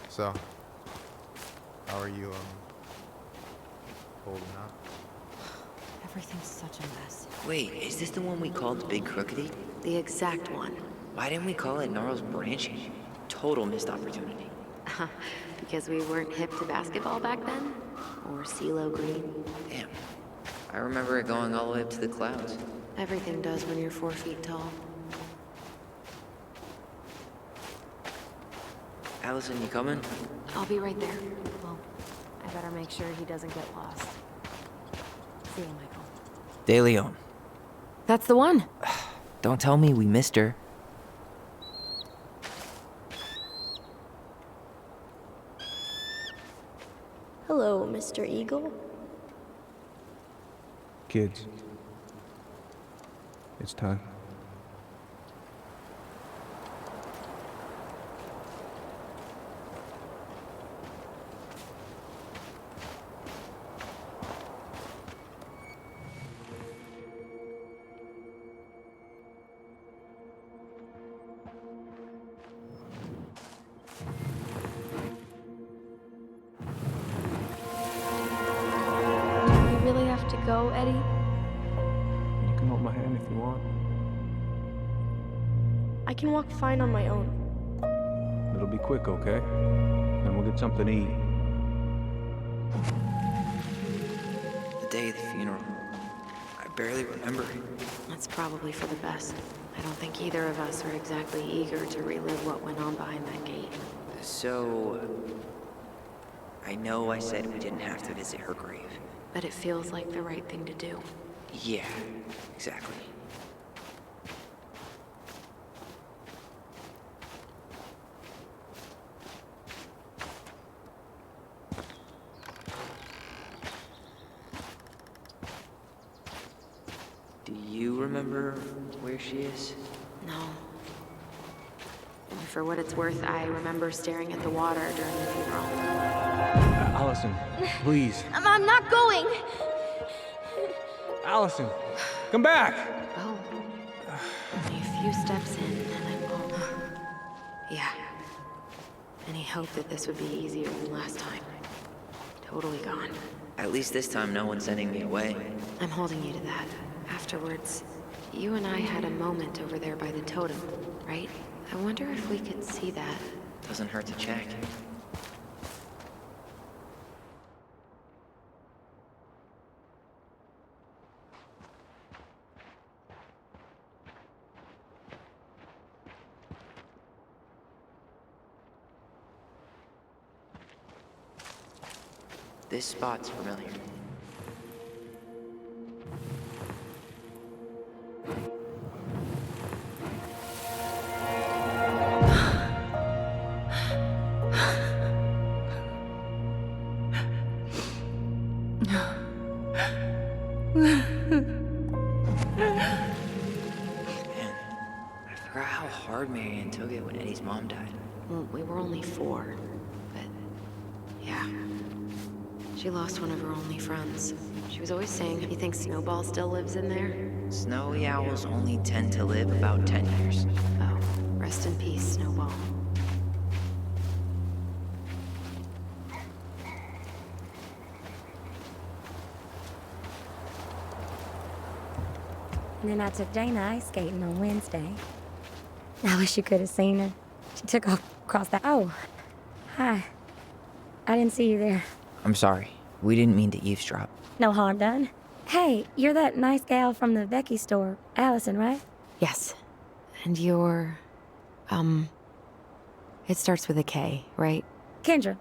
So, how are you, holding up? Everything's such a mess. Wait, is this the one we called Big Crookedy? The exact one. Why didn't we call it Gnarls Branching? Total missed opportunity. Because we weren't hip to basketball back then? Or CeeLo Green? Damn. I remember it going all the way up to the clouds. Everything does when you're 4 feet tall. Allison, you coming? I'll be right there. Well, I better make sure he doesn't get lost. See you, Michael. De Leon. That's the one. Don't tell me we missed her. Hello, Mr. Eagle. Kids, it's time. Do we really have to go, Eddie? You can hold my hand if you want. I can walk fine on my own. It'll be quick, okay? Then we'll get something to eat. The day of the funeral. I barely remember it. That's probably for the best. I don't think either of us are exactly eager to relive what went on behind that gate. So, I know I said we didn't have to visit her grave, but it feels like the right thing to do. Yeah, exactly. Do you remember where she is? No. And for what it's worth, I remember staring at the water during the funeral. Allison, please. I'm not going. Allison, come back! Oh. Only a few steps in, and I'm home. Yeah. Any hope that this would be easier than last time? Totally gone. At least this time no one's sending me away. I'm holding you to that. Afterwards, you and I had a moment over there by the totem, right? I wonder if we could see that. Doesn't hurt to check. This spot's familiar. Man, I forgot how hard Marianne took it when Eddie's mom died. Well, we were only 4, but yeah. She lost one of her only friends. She was always saying, you think Snowball still lives in there? Snowy owls only tend to live about 10 years. Oh, rest in peace, Snowball. And then I took Jaina ice skating on Wednesday. I wish you could have seen her. She took off across the... Oh, hi. I didn't see you there. I'm sorry. We didn't mean to eavesdrop. No harm done. Hey, you're that nice gal from the Becky store, Allison, right? Yes. And you're... It starts with a K, right? Kendra.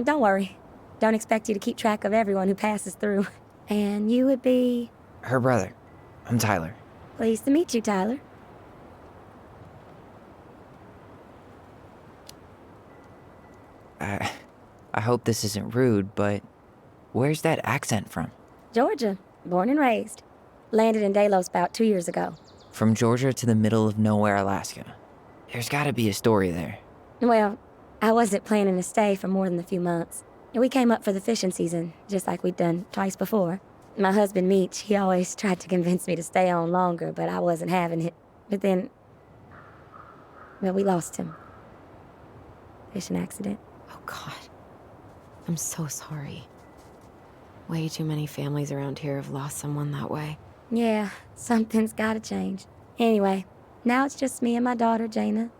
Don't worry. Don't expect you to keep track of everyone who passes through. And you would be... Her brother. I'm Tyler. Pleased to meet you, Tyler. I hope this isn't rude, but where's that accent from? Georgia. Born and raised. Landed in Delos about 2 years ago. From Georgia to the middle of nowhere, Alaska. There's gotta be a story there. Well, I wasn't planning to stay for more than a few months. We came up for the fishing season, just like we'd done twice before. My husband, Meech, he always tried to convince me to stay on longer, but I wasn't having it. But then... Well, we lost him. Fishing accident. Oh, God. I'm so sorry. Way too many families around here have lost someone that way. Yeah, something's gotta change. Anyway, now it's just me and my daughter, Jaina.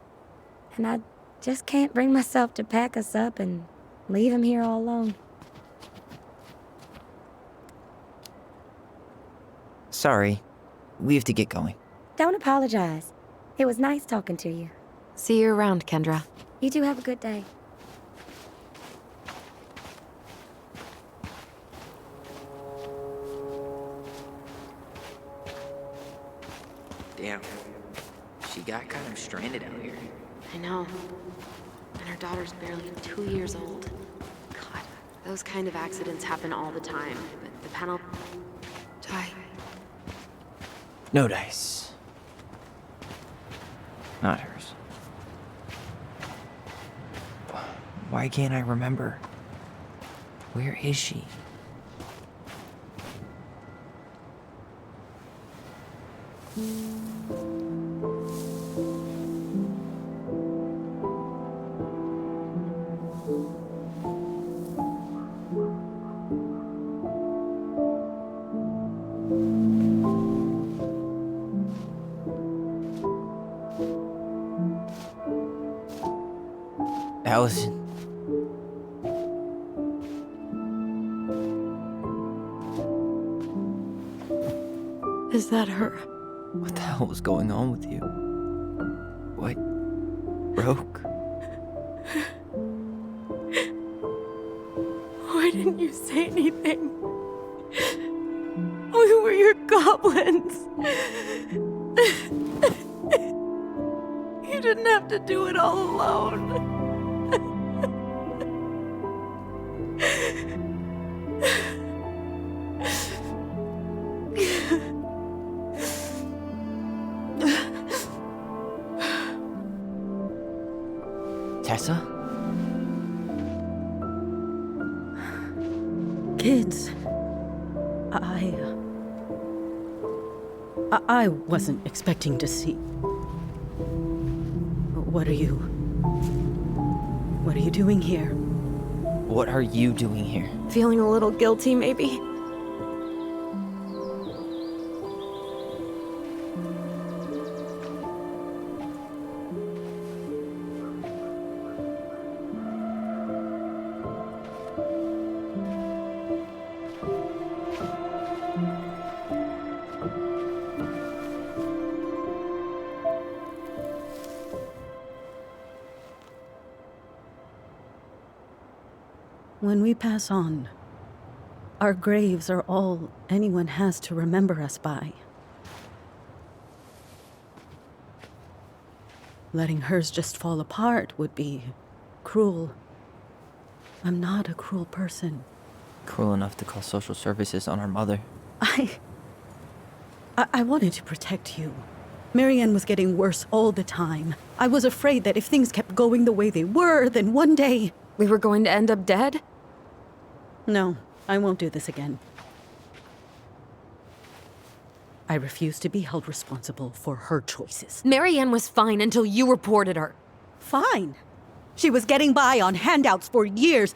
And I just can't bring myself to pack us up and leave him here all alone. Sorry. We have to get going. Don't apologize. It was nice talking to you. See you around, Kendra. You two have a good day. Damn. She got kind of stranded out here. I know. And her daughter's barely 2 years old. God, those kind of accidents happen all the time. But the penalty... Die. No dice. Not hers. Why can't I remember? Where is she? Allison. Is that her? What the hell was going on with you? What broke? Why didn't you say anything? You're goblins. You didn't have to do it all alone. Tessa? Kids, I wasn't expecting to see. What are you doing here? What are you doing here? Feeling a little guilty, maybe? When we pass on, our graves are all anyone has to remember us by. Letting hers just fall apart would be cruel. I'm not a cruel person. Cruel enough to call social services on our mother. I wanted to protect you. Marianne was getting worse all the time. I was afraid that if things kept going the way they were, then one day... We were going to end up dead? No, I won't do this again. I refuse to be held responsible for her choices. Marianne was fine until you reported her. Fine. She was getting by on handouts for years.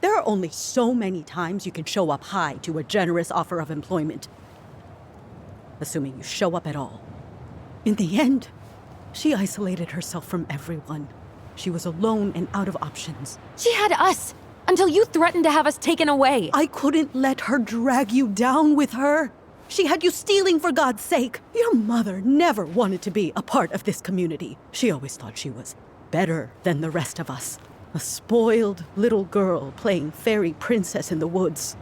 There are only so many times you can show up high to a generous offer of employment. Assuming you show up at all. In the end, she isolated herself from everyone. She was alone and out of options. She had us, until you threatened to have us taken away. I couldn't let her drag you down with her. She had you stealing for God's sake. Your mother never wanted to be a part of this community. She always thought she was better than the rest of us. A spoiled little girl playing fairy princess in the woods.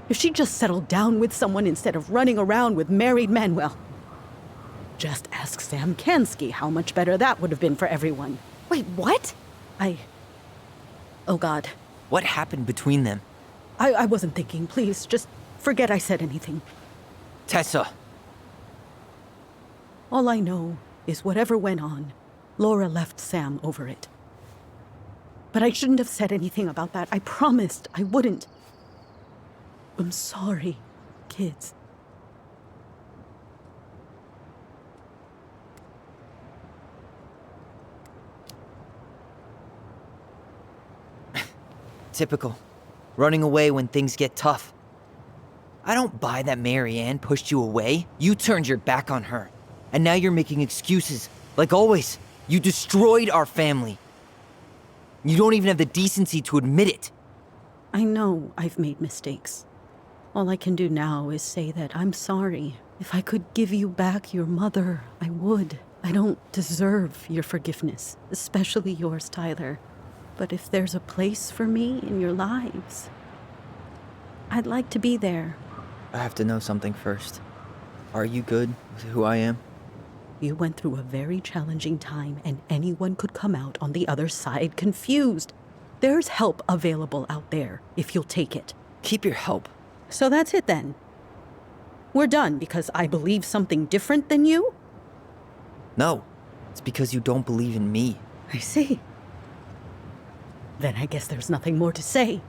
If she just settled down with someone instead of running around with married men, well, just ask Sam Kansky how much better that would have been for everyone. Wait, what? Oh God. What happened between them? I wasn't thinking. Please, just forget I said anything. Tessa! All I know is whatever went on, Laura left Sam over it. But I shouldn't have said anything about that. I promised I wouldn't. I'm sorry, kids. Typical. Running away when things get tough. I don't buy that Marianne pushed you away. You turned your back on her. And now you're making excuses. Like always, you destroyed our family. You don't even have the decency to admit it. I know I've made mistakes. All I can do now is say that I'm sorry. If I could give you back your mother, I would. I don't deserve your forgiveness, especially yours, Tyler. But if there's a place for me in your lives, I'd like to be there. I have to know something first. Are you good with who I am? You went through a very challenging time, and anyone could come out on the other side confused. There's help available out there, if you'll take it. Keep your help. So that's it then. We're done because I believe something different than you? No, it's because you don't believe in me. I see. Then I guess there's nothing more to say.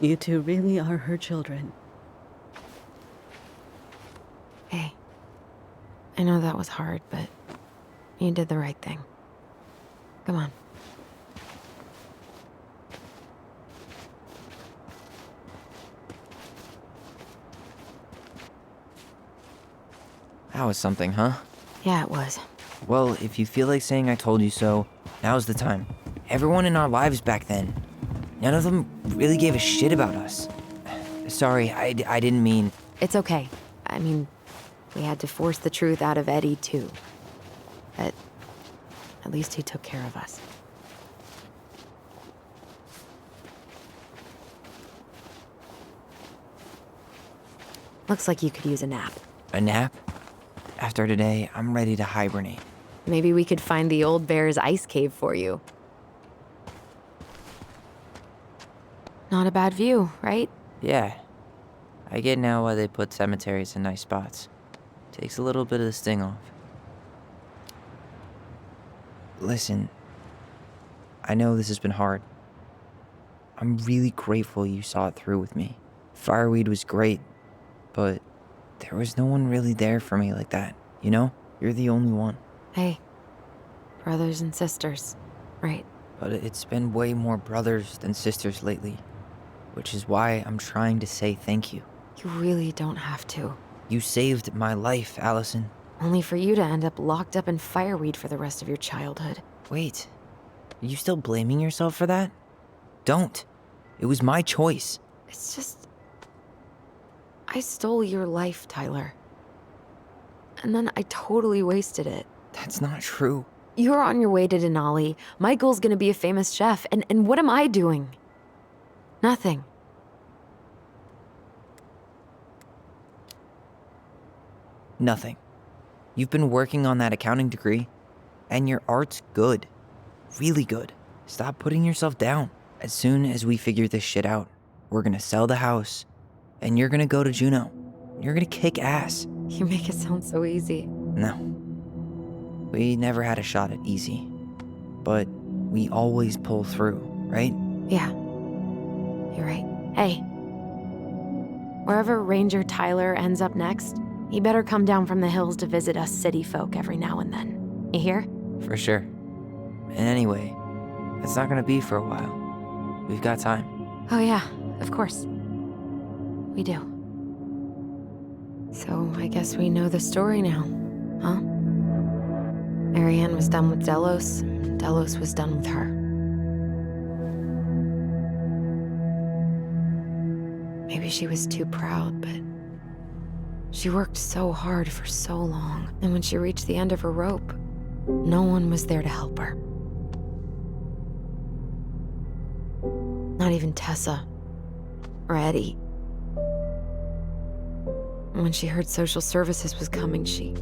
You two really are her children. Hey, I know that was hard, but you did the right thing. Come on. That was something, huh? Yeah, it was. Well, if you feel like saying I told you so, now's the time. Everyone in our lives back then, none of them really gave a shit about us. Sorry, I didn't mean... It's okay. I mean, we had to force the truth out of Eddie, too. But at least he took care of us. Looks like you could use a nap. A nap? After today, I'm ready to hibernate. Maybe we could find the old bear's ice cave for you. Not a bad view, right? Yeah. I get now why they put cemeteries in nice spots. Takes a little bit of the sting off. Listen, I know this has been hard. I'm really grateful you saw it through with me. Fireweed was great, but there was no one really there for me like that, you know? You're the only one. Hey, brothers and sisters, right? But it's been way more brothers than sisters lately, which is why I'm trying to say thank you. You really don't have to. You saved my life, Allison. Only for you to end up locked up in fireweed for the rest of your childhood. Wait, are you still blaming yourself for that? Don't. It was my choice. It's just... I stole your life, Tyler. And then I totally wasted it. That's not true. You're on your way to Denali. Michael's gonna be a famous chef, and what am I doing? Nothing. Nothing. You've been working on that accounting degree, and your art's good. Really good. Stop putting yourself down. As soon as we figure this shit out, we're gonna sell the house, and you're gonna go to Juneau. You're gonna kick ass. You make it sound so easy. No. We never had a shot at easy. But we always pull through, right? Yeah. You're right. Hey. Wherever Ranger Tyler ends up next, he better come down from the hills to visit us city folk every now and then. You hear? For sure. And anyway, it's not gonna be for a while. We've got time. Oh yeah, of course. We do. So I guess we know the story now, huh? Marianne was done with Delos, and Delos was done with her. Maybe she was too proud, but she worked so hard for so long, and when she reached the end of her rope, no one was there to help her. Not even Tessa or Eddie. When she heard social services was coming, she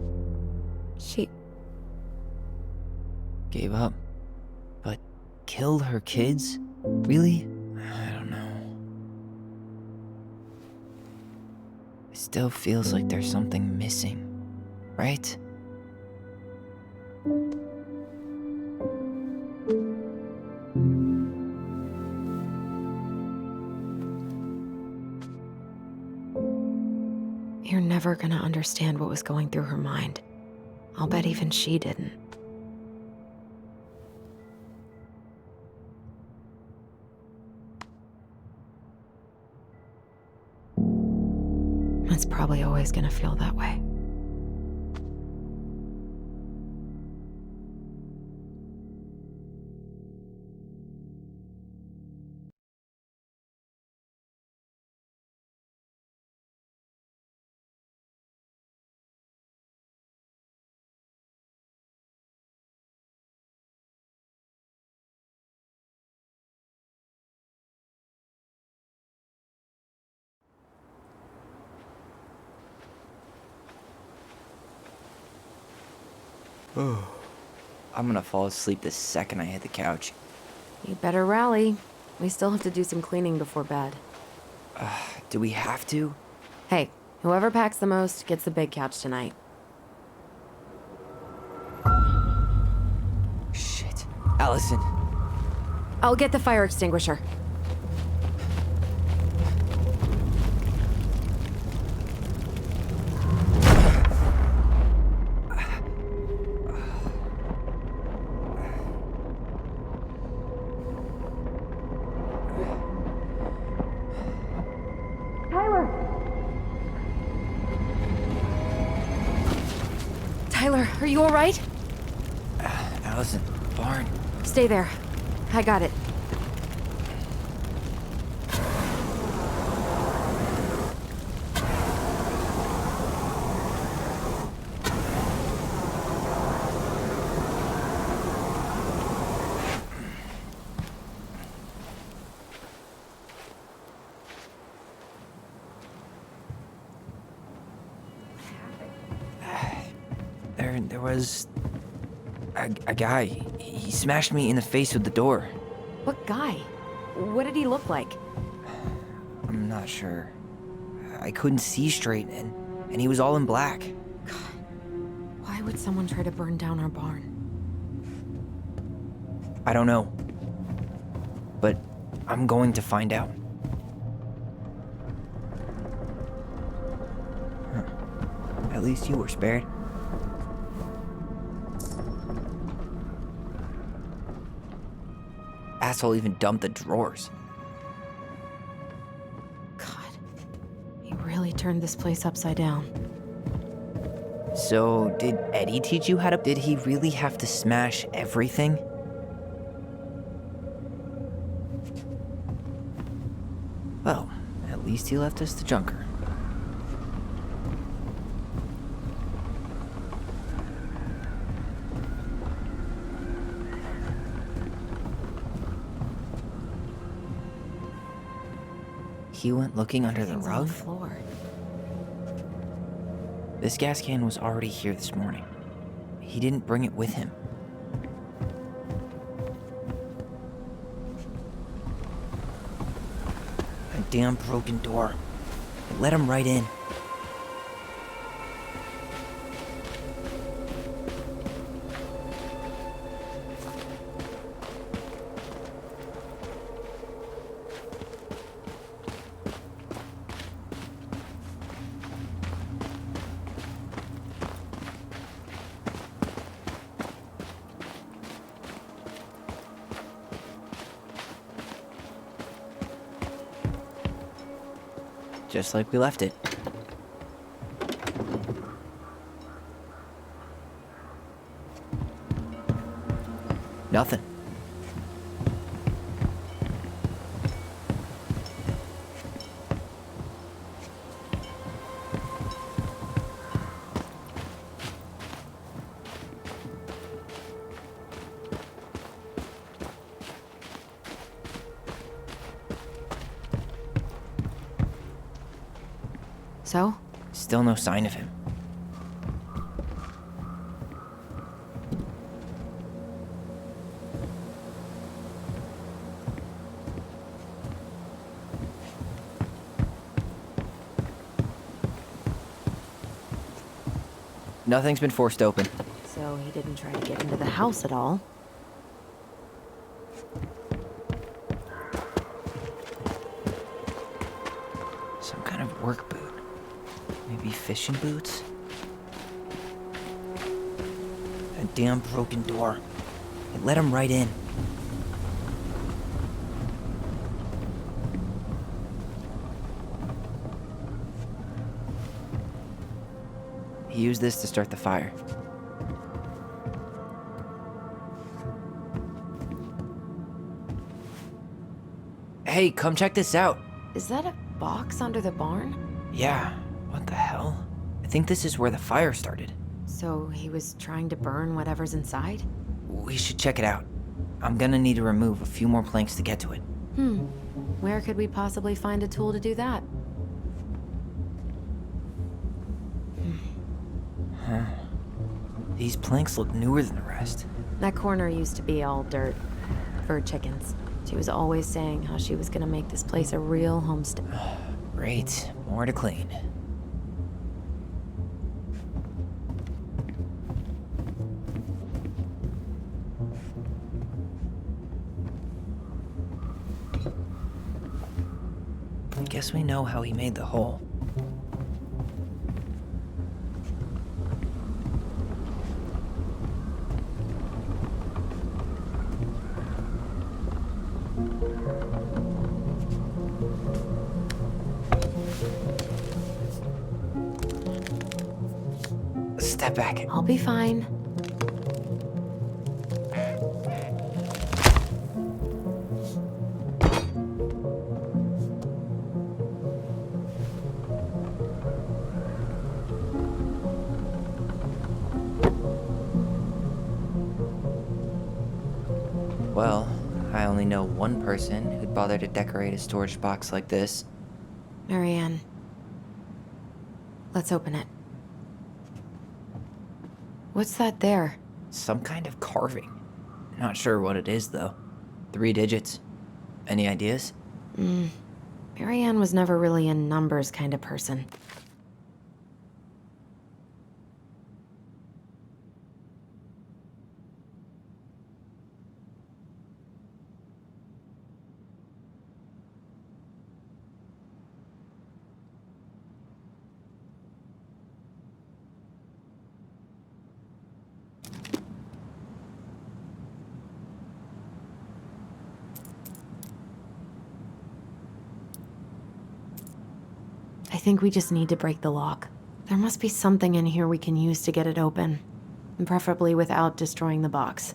Gave up. But killed her kids? Really? I don't know. It still feels like there's something missing, right? You're never gonna understand what was going through her mind. I'll bet even she didn't. It's probably always gonna feel that way. I'm gonna fall asleep the second I hit the couch. You better rally. We still have to do some cleaning before bed. Do we have to? Hey, whoever packs the most gets the big couch tonight. Shit. Allison. I'll get the fire extinguisher. Tyler, are you all right? Allison, barn. Stay there. I got it. There was a guy. He smashed me in the face with the door. What guy? What did he look like? I'm not sure. I couldn't see straight, and he was all in black. Why would someone try to burn down our barn? I don't know. But I'm going to find out. Huh. At least you were spared. Asshole even dumped the drawers. He really turned this place upside down. So, did Eddie teach you how to... Did he really have to smash everything? Well, at least he left us the junker. He went looking under the Everything's on rug? the floor. This gas can was already here this morning. He didn't bring it with him. A damn broken door. It let him right in. Just like we left it. Nothing. So? Still no sign of him. Nothing's been forced open. So he didn't try to get into the house at all. Some kind of work boot. Maybe fishing boots? A damn broken door. It let him right in. He used this to start the fire. Hey, come check this out. Is that a box under the barn? Yeah, what the hell? I think this is where the fire started. So he was trying to burn whatever's inside? We should check it out. I'm gonna need to remove a few more planks to get to it. Where could we possibly find a tool to do that? Huh. These planks look newer than the rest. That corner used to be all dirt for chickens. She was always saying how she was gonna make this place a real homestead. Great, more to clean. I guess we know how he made the hole. Step back. I'll be fine. Well, I only know one person who'd bother to decorate a storage box like this. Marianne. Let's open it. What's that there? Some kind of carving. Not sure what it is, though. 3 digits. Any ideas? Marianne was never really a numbers kind of person. I think we just need to break the lock. There must be something in here we can use to get it open, and preferably without destroying the box.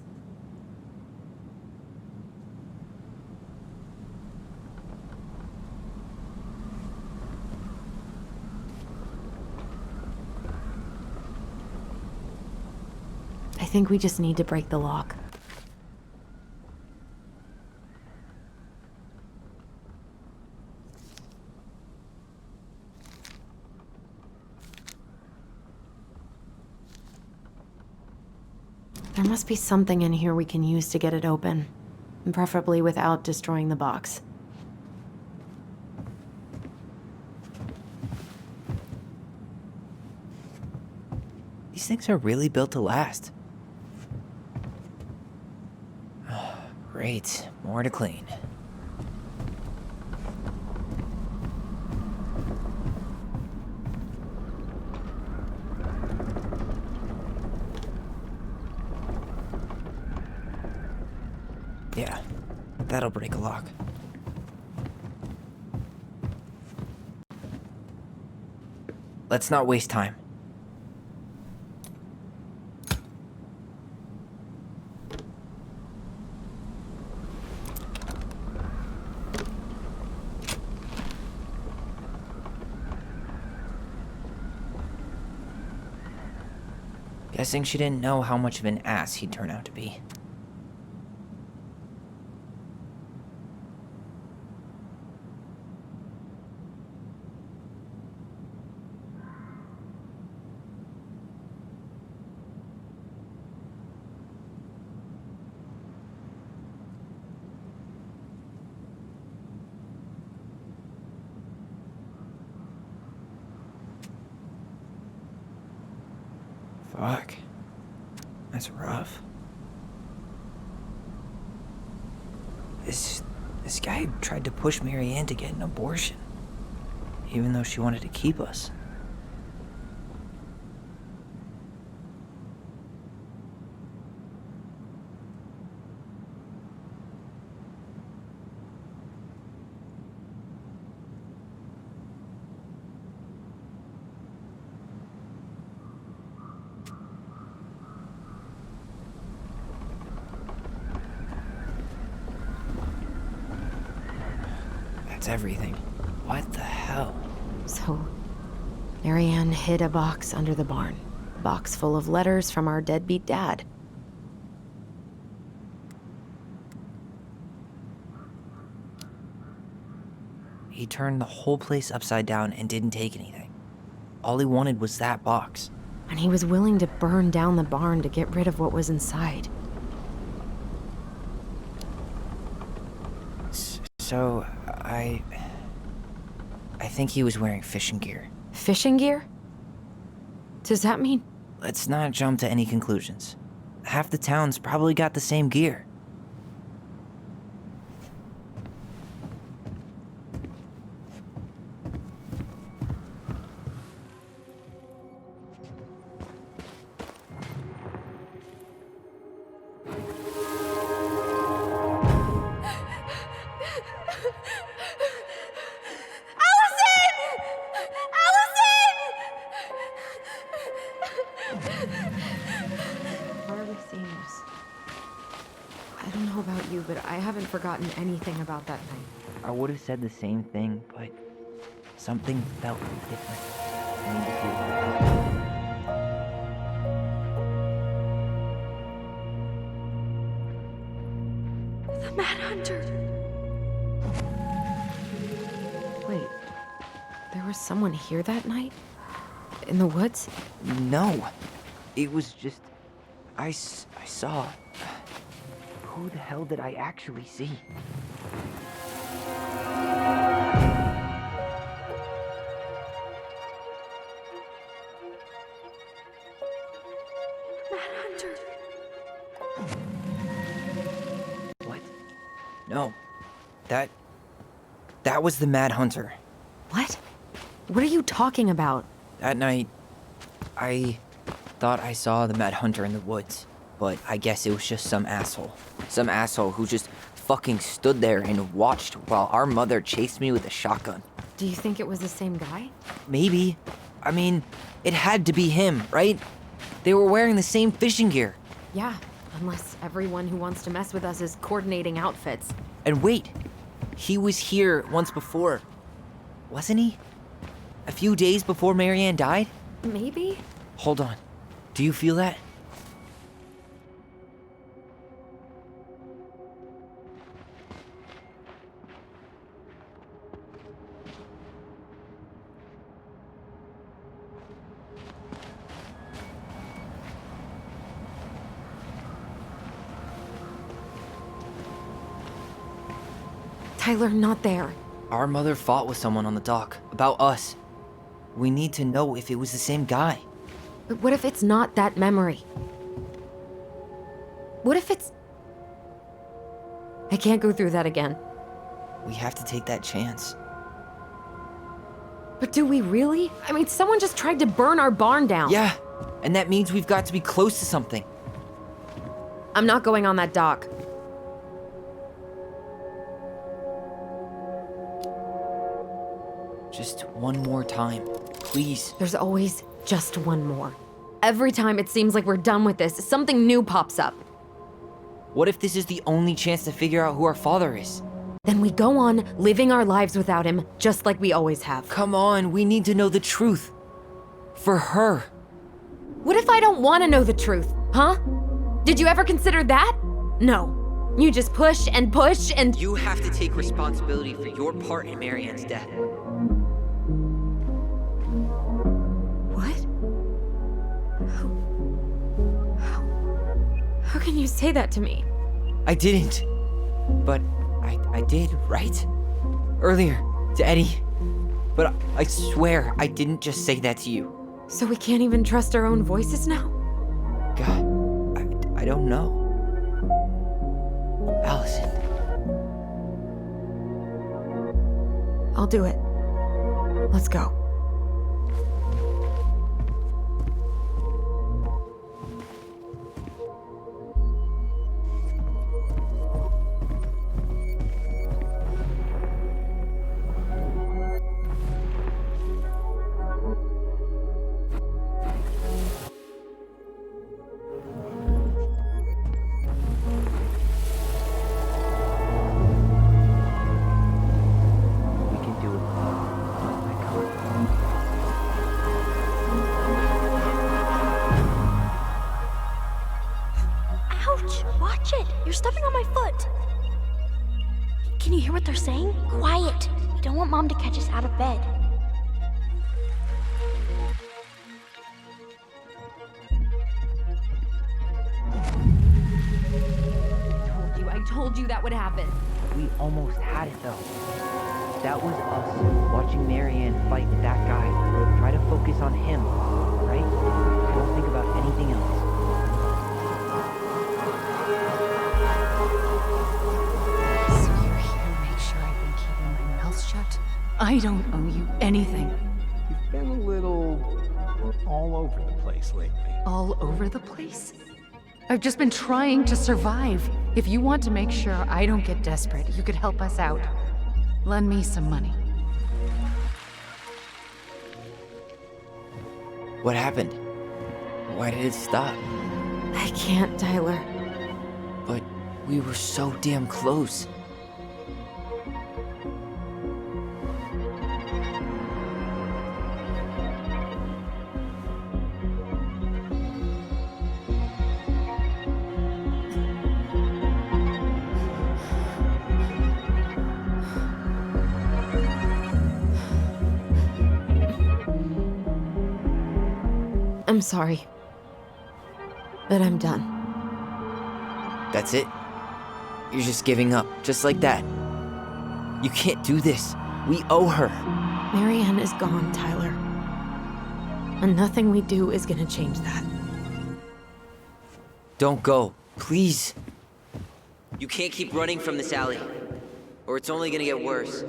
I think we just need to break the lock. There must be something in here we can use to get it open, and preferably without destroying the box. These things are really built to last. Great, more to clean. Yeah, that'll break a lock. Let's not waste time. Guessing she didn't know how much of an ass he'd turn out to be. Fuck. That's rough. This guy tried to push Marianne to get an abortion, even though she wanted to keep us. That's everything. What the hell? So, Marianne hid a box under the barn. A box full of letters from our deadbeat dad. He turned the whole place upside down and didn't take anything. All he wanted was that box. And he was willing to burn down the barn to get rid of what was inside. So, I think he was wearing fishing gear. Fishing gear? Does that mean... Let's not jump to any conclusions. Half the town's probably got the same gear. Why are we seeing this? I don't know about you, but I haven't forgotten anything about that night. I would have said the same thing, but something felt different. I need to feel it. The Mad Hunter. Wait, there was someone here that night? In the woods? No, it was just I saw. Who the hell did I actually see? Hunter. What? No. That was the Mad Hunter. What? What are you talking about? That night, I thought I saw the Mad Hunter in the woods, but I guess it was just some asshole. Some asshole who just fucking stood there and watched while our mother chased me with a shotgun. Do you think it was the same guy? Maybe. I mean, it had to be him, right? They were wearing the same fishing gear. Yeah, unless everyone who wants to mess with us is coordinating outfits. And wait, he was here once before, wasn't he? A few days before Marianne died? Maybe? Hold on. Do you feel that? Tyler, not there. Our mother fought with someone on the dock about us. We need to know if it was the same guy. But what if it's not that memory? What if it's... I can't go through that again. We have to take that chance. But do we really? I mean, someone just tried to burn our barn down. Yeah, and that means we've got to be close to something. I'm not going on that dock. Just one more time, please. There's always just one more. Every time it seems like we're done with this, something new pops up. What if this is the only chance to figure out who our father is? Then we go on living our lives without him, just like we always have. Come on, we need to know the truth. For her. What if I don't want to know the truth, huh? Did you ever consider that? No. You just push and push and... You have to take responsibility for your part in Marianne's death. How can you say that to me? I didn't. But I did, right? Earlier, to Eddie. But I swear I didn't just say that to you. So we can't even trust our own voices now? God, I don't know. Allison. I'll do it. Let's go. You're stepping on my foot. Can you hear what they're saying? Quiet. We don't want Mom to catch us out of bed. I told you that would happen. We almost had it though. That was us watching Marianne fight that guy. Try to focus on him, right? Don't think about anything else. I don't owe you anything. You've been a little all over the place lately. All over the place? I've just been trying to survive. If you want to make sure I don't get desperate, you could help us out. Lend me some money. What happened? Why did it stop? I can't, Tyler. But we were so damn close. I'm sorry. But I'm done. That's it? You're just giving up, just like that. You can't do this. We owe her. Marianne is gone, Tyler. And nothing we do is gonna change that. Don't go, please. You can't keep running from this alley, or it's only gonna get worse.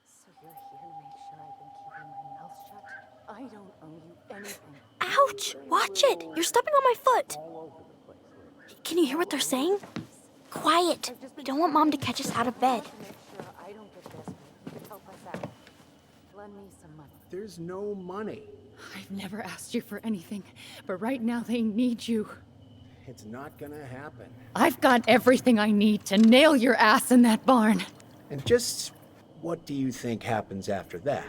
So you're here to make sure I've been keeping my mouth shut? I don't owe you anything. Ouch! Watch it! You're stepping on my foot! Can you hear what they're saying? Quiet! We don't want Mom to catch us out of bed. Make sure I don't get desperate. Help us out. Lend me some money. There's no money. I've never asked you for anything, but right now they need you. It's not gonna happen. I've got everything I need to nail your ass in that barn. And just what do you think happens after that?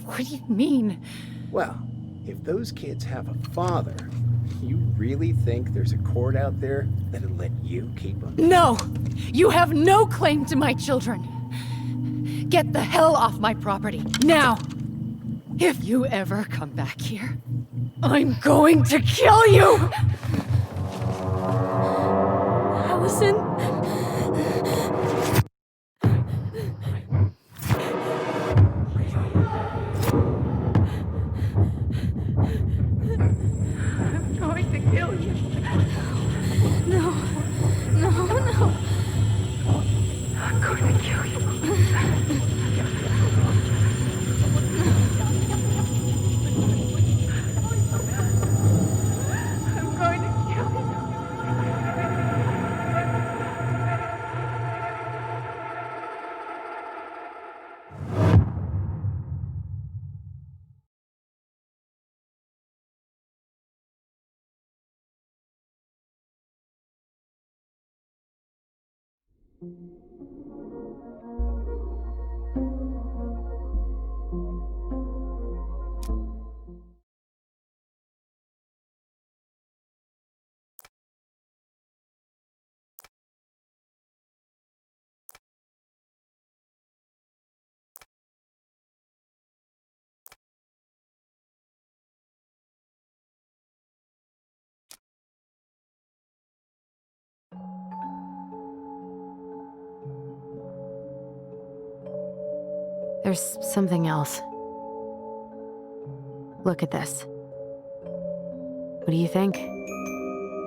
What do you mean? Well, if those kids have a father, you really think there's a court out there that'll let you keep them? No! You have no claim to my children. Get the hell off my property, now! If you ever come back here, I'm going to kill you! Allison? I'm going to kill you. No. No, no. I'm going to kill you. I'm going to kill you. There's something else. Look at this. What do you think?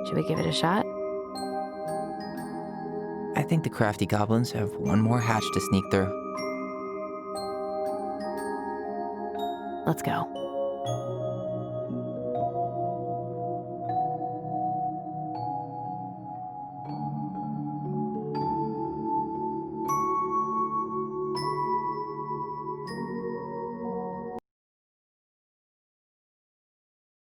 Should we give it a shot? I think the crafty goblins have one more hatch to sneak through. Let's go.